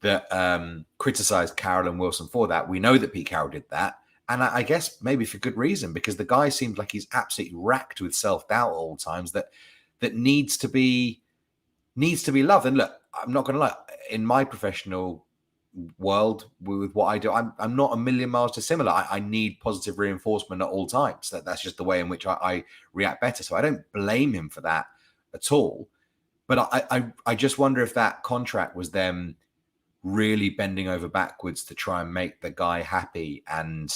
S3: that criticized Carroll and Wilson for that, we know that Pete Carroll did that. And I guess maybe for good reason, because the guy seems like he's absolutely racked with self-doubt at all times that needs to be loved. And look, I'm not going to lie, in my professional world with what I do, I'm not a million miles dissimilar. I need positive reinforcement at all times. That's just the way in which I react better. So I don't blame him for that at all. But I just wonder if that contract was them really bending over backwards to try and make the guy happy. And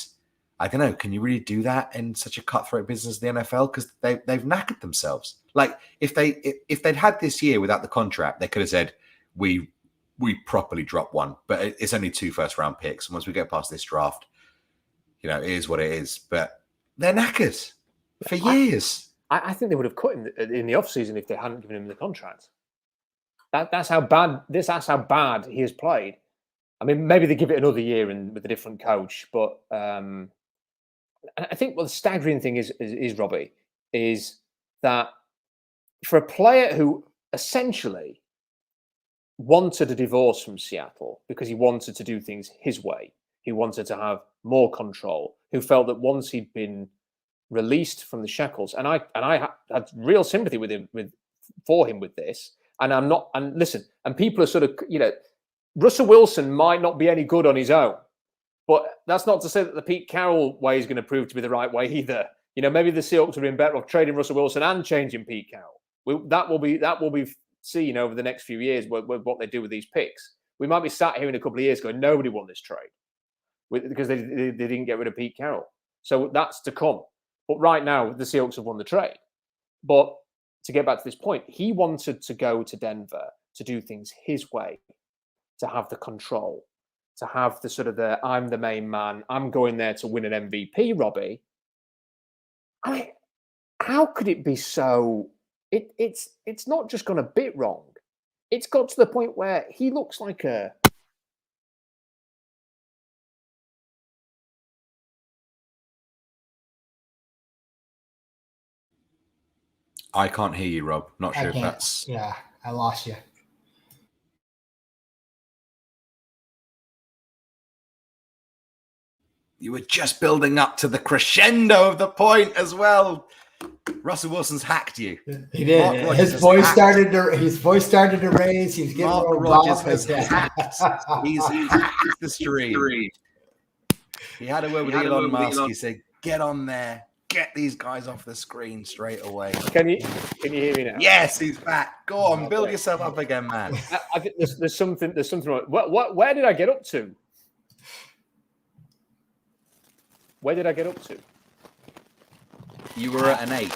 S3: I don't know, can you really do that in such a cutthroat business, the NFL? Because they've knackered themselves. Like if they'd had this year without the contract, they could have said, we properly drop one, but it's only 2 first-round picks. And once we get past this draft, it is what it is. But they're knackered for years.
S1: I think they would have cut him in the offseason if they hadn't given him the contract. That's how bad he has played. I mean, maybe they give it another year with a different coach, but I think the staggering thing is Robbie, is that for a player who essentially wanted a divorce from Seattle because he wanted to do things his way, he wanted to have more control, who felt that once he'd been released from the shackles, and I had real sympathy for him with this, and I'm not, and listen, and people are sort of, Russell Wilson might not be any good on his own, but that's not to say that the Pete Carroll way is going to prove to be the right way either. Maybe the Seahawks have been better off trading Russell Wilson and changing Pete Carroll. That will be seen over the next few years what they do with these picks. We might be sat here in a couple of years going, nobody won this trade because they didn't get rid of Pete Carroll. So that's to come. But right now, the Seahawks have won the trade. But to get back to this point, he wanted to go to Denver to do things his way, to have the control, to have the sort of I'm the main man, I'm going there to win an MVP, Robbie. I mean, how could it be so? It's not just gone a bit wrong. It's got to the point where he looks like a.
S3: I can't hear you, Rob. Not sure if that's.
S2: Yeah, I lost you.
S3: You were just building up to the crescendo of the point as well. Russell Wilson's hacked you.
S2: He did. His voice started to raise. He's getting
S3: Mark Rodgers has hacked. He's hacked the stream. He had a word with Elon Musk. He said, "Get on there. Get these guys off the screen straight away."
S1: Can you hear me now?
S3: Yes, he's back. Go on, build yourself up again, man.
S1: I think there's something wrong. Where did I get up to? Where did I get up to?
S3: You were at an 8.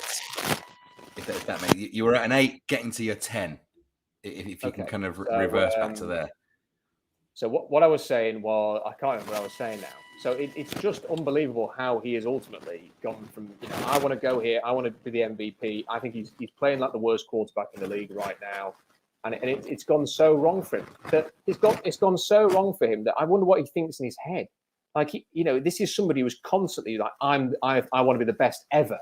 S3: If that makes you were at an 8, getting to your 10. If you can kind of reverse back to there. So
S1: what I was saying was, I can't remember what I was saying now. So it's just unbelievable how he has ultimately gone from, I want to go here, I want to be the MVP. I think he's playing like the worst quarterback in the league right now, and it's gone so wrong for him that it's gone so wrong for him that I wonder what he thinks in his head. Like this is somebody who's constantly like, I want to be the best ever.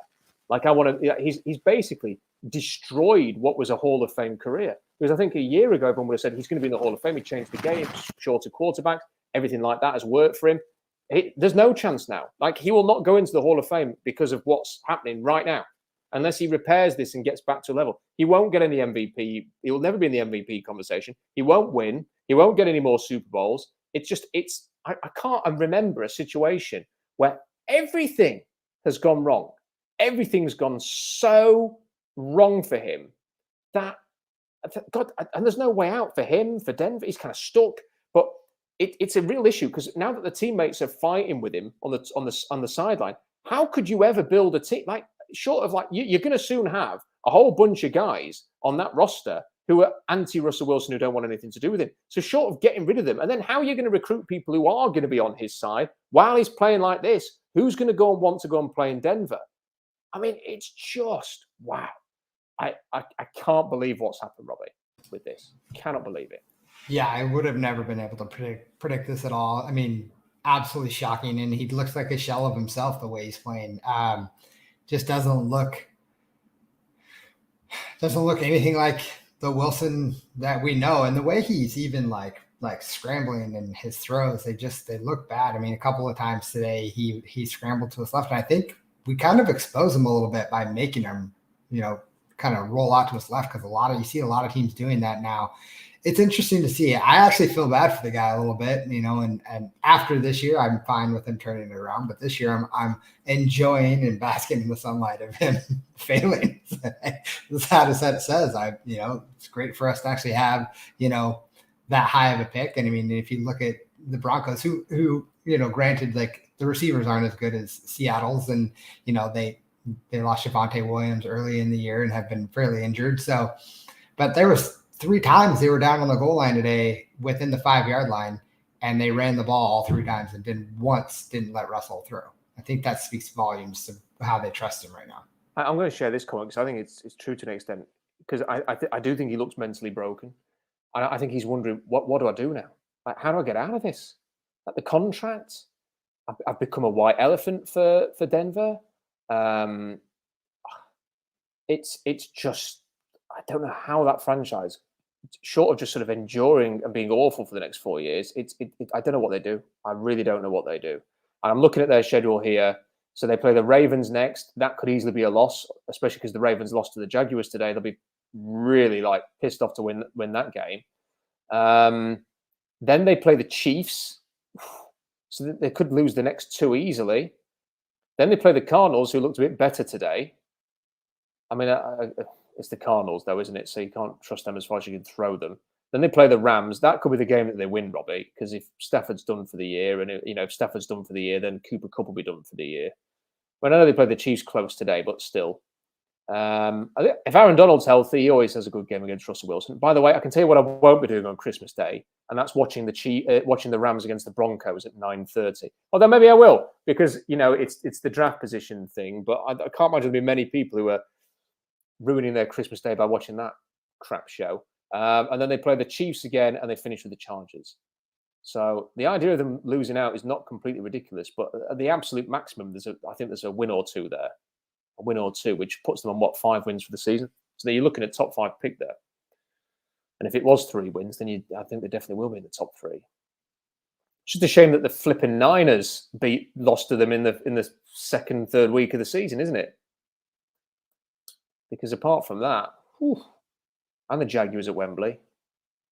S1: Like I want to. He's basically destroyed what was a Hall of Fame career. Because I think a year ago, everyone would have said he's going to be in the Hall of Fame. He changed the game, shorter quarterback, everything like that has worked for him. There's no chance now. Like he will not go into the Hall of Fame because of what's happening right now, unless he repairs this and gets back to a level. He won't get any MVP. He will never be in the MVP conversation. He won't win. He won't get any more Super Bowls. I can't remember a situation where everything has gone wrong. Everything's gone so wrong for him that God, and there's no way out for him, for Denver. He's kind of stuck. But it's a real issue because now that the teammates are fighting with him on the sideline, how could you ever build a team short of you're going to soon have a whole bunch of guys on that roster who are anti-Russell Wilson, who don't want anything to do with him. So short of getting rid of them, and then how are you going to recruit people who are going to be on his side while he's playing like this? Who's going to go and want to go and play in Denver? I mean, it's just, wow. I can't believe what's happened, Robbie, with this. Cannot believe it.
S2: Yeah, I would have never been able to predict this at all. I mean, absolutely shocking. And he looks like a shell of himself the way he's playing. Just doesn't look anything like the Wilson that we know. And the way he's even like scrambling in his throws, they look bad. I mean, a couple of times today he scrambled to his left. And I think we kind of expose him a little bit by making him, kind of roll out to his left, because you see a lot of teams doing that now. It's interesting to see. I actually feel bad for the guy a little bit, and after this year, I'm fine with him turning it around. But this year, I'm enjoying and basking in the sunlight of him failing. As sad as that says, it's great for us to actually have, that high of a pick. And I mean, if you look at the Broncos, who granted, like the receivers aren't as good as Seattle's, and they lost Javonte Williams early in the year and have been fairly injured. So, but there was 3 times they were down on the goal line today within the 5-yard line, and they ran the ball all 3 times and didn't let Russell through. I think that speaks volumes to how they trust him right now.
S1: I'm going to share this comment because I think it's true to an extent, because I do think he looks mentally broken. And I think he's wondering, what do I do now? Like, how do I get out of this? Like the contract, I've become a white elephant for Denver. It's just, I don't know how that franchise, short of just sort of enduring and being awful for the next 4 years, I don't know what they do. I really don't know what they do. And I'm looking at their schedule here. So they play the Ravens next. That could easily be a loss, especially because the Ravens lost to the Jaguars today. They'll be really pissed off to win that game. Then they play the Chiefs. So they could lose the next 2 easily. Then they play the Cardinals, who looked a bit better today. I mean, it's the Cardinals, though, isn't it? So you can't trust them as far as you can throw them. Then they play the Rams. That could be the game that they win, Robbie, because if Stafford's done for the year, and if Stafford's done for the year, then Cooper Kupp will be done for the year. Well, I know they played the Chiefs close today, but still. If Aaron Donald's healthy, he always has a good game against Russell Wilson. By the way, I can tell you what I won't be doing on Christmas Day, and that's watching the Rams against the Broncos at 9:30. Although maybe I will, because it's the draft position thing. But I can't imagine there'll be many people who are ruining their Christmas Day by watching that crap show. And then they play the Chiefs again, and they finish with the Chargers. So the idea of them losing out is not completely ridiculous, but at the absolute maximum, I think there's a win or two there. A win or two, which puts them on 5 wins for the season. So you're looking at top 5 pick there. And if it was 3 wins, then I think they definitely will be in the top 3. It's just a shame that the flipping Niners lost to them in the second, third week of the season, isn't it? Because apart from that, and the Jaguars at Wembley,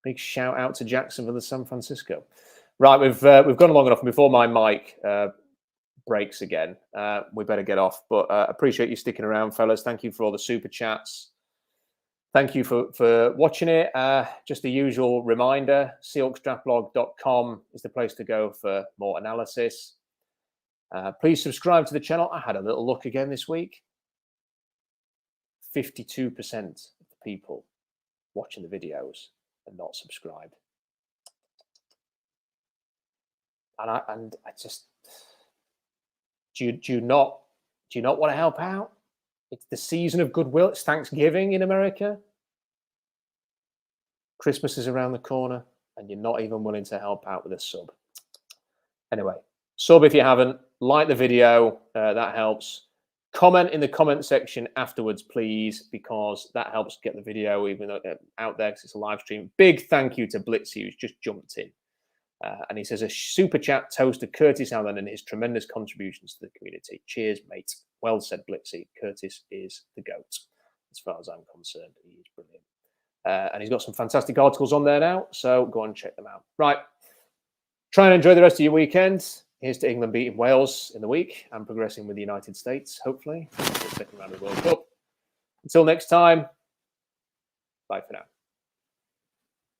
S1: big shout out to Jacksonville and San Francisco. Right, we've gone long enough. Before my mic breaks again, we better get off. But appreciate you sticking around, fellas. Thank you for all the super chats. Thank you for watching it. Just the usual reminder, SeahawksDraftBlog.com is the place to go for more analysis. Please subscribe to the channel. I had a little look again this week. 52% of the people watching the videos are not subscribed. And I just... Do you not want to help out? It's the season of goodwill. It's Thanksgiving in America. Christmas is around the corner, and you're not even willing to help out with a sub. Anyway, sub if you haven't. Like the video. That helps. Comment in the comment section afterwards, please, because that helps get the video even out there because it's a live stream. Big thank you to Blitzy, who's just jumped in. And he says, a super chat toast to Curtis Allen and his tremendous contributions to the community. Cheers, mate. Well said, Blitzy. Curtis is the GOAT, as far as I'm concerned. He is brilliant. And he's got some fantastic articles on there now, so go and check them out. Right. Try and enjoy the rest of your weekend. Here's to England beating Wales in the week and progressing with the United States, hopefully, for the second round of the World Cup. Until next time, bye for now.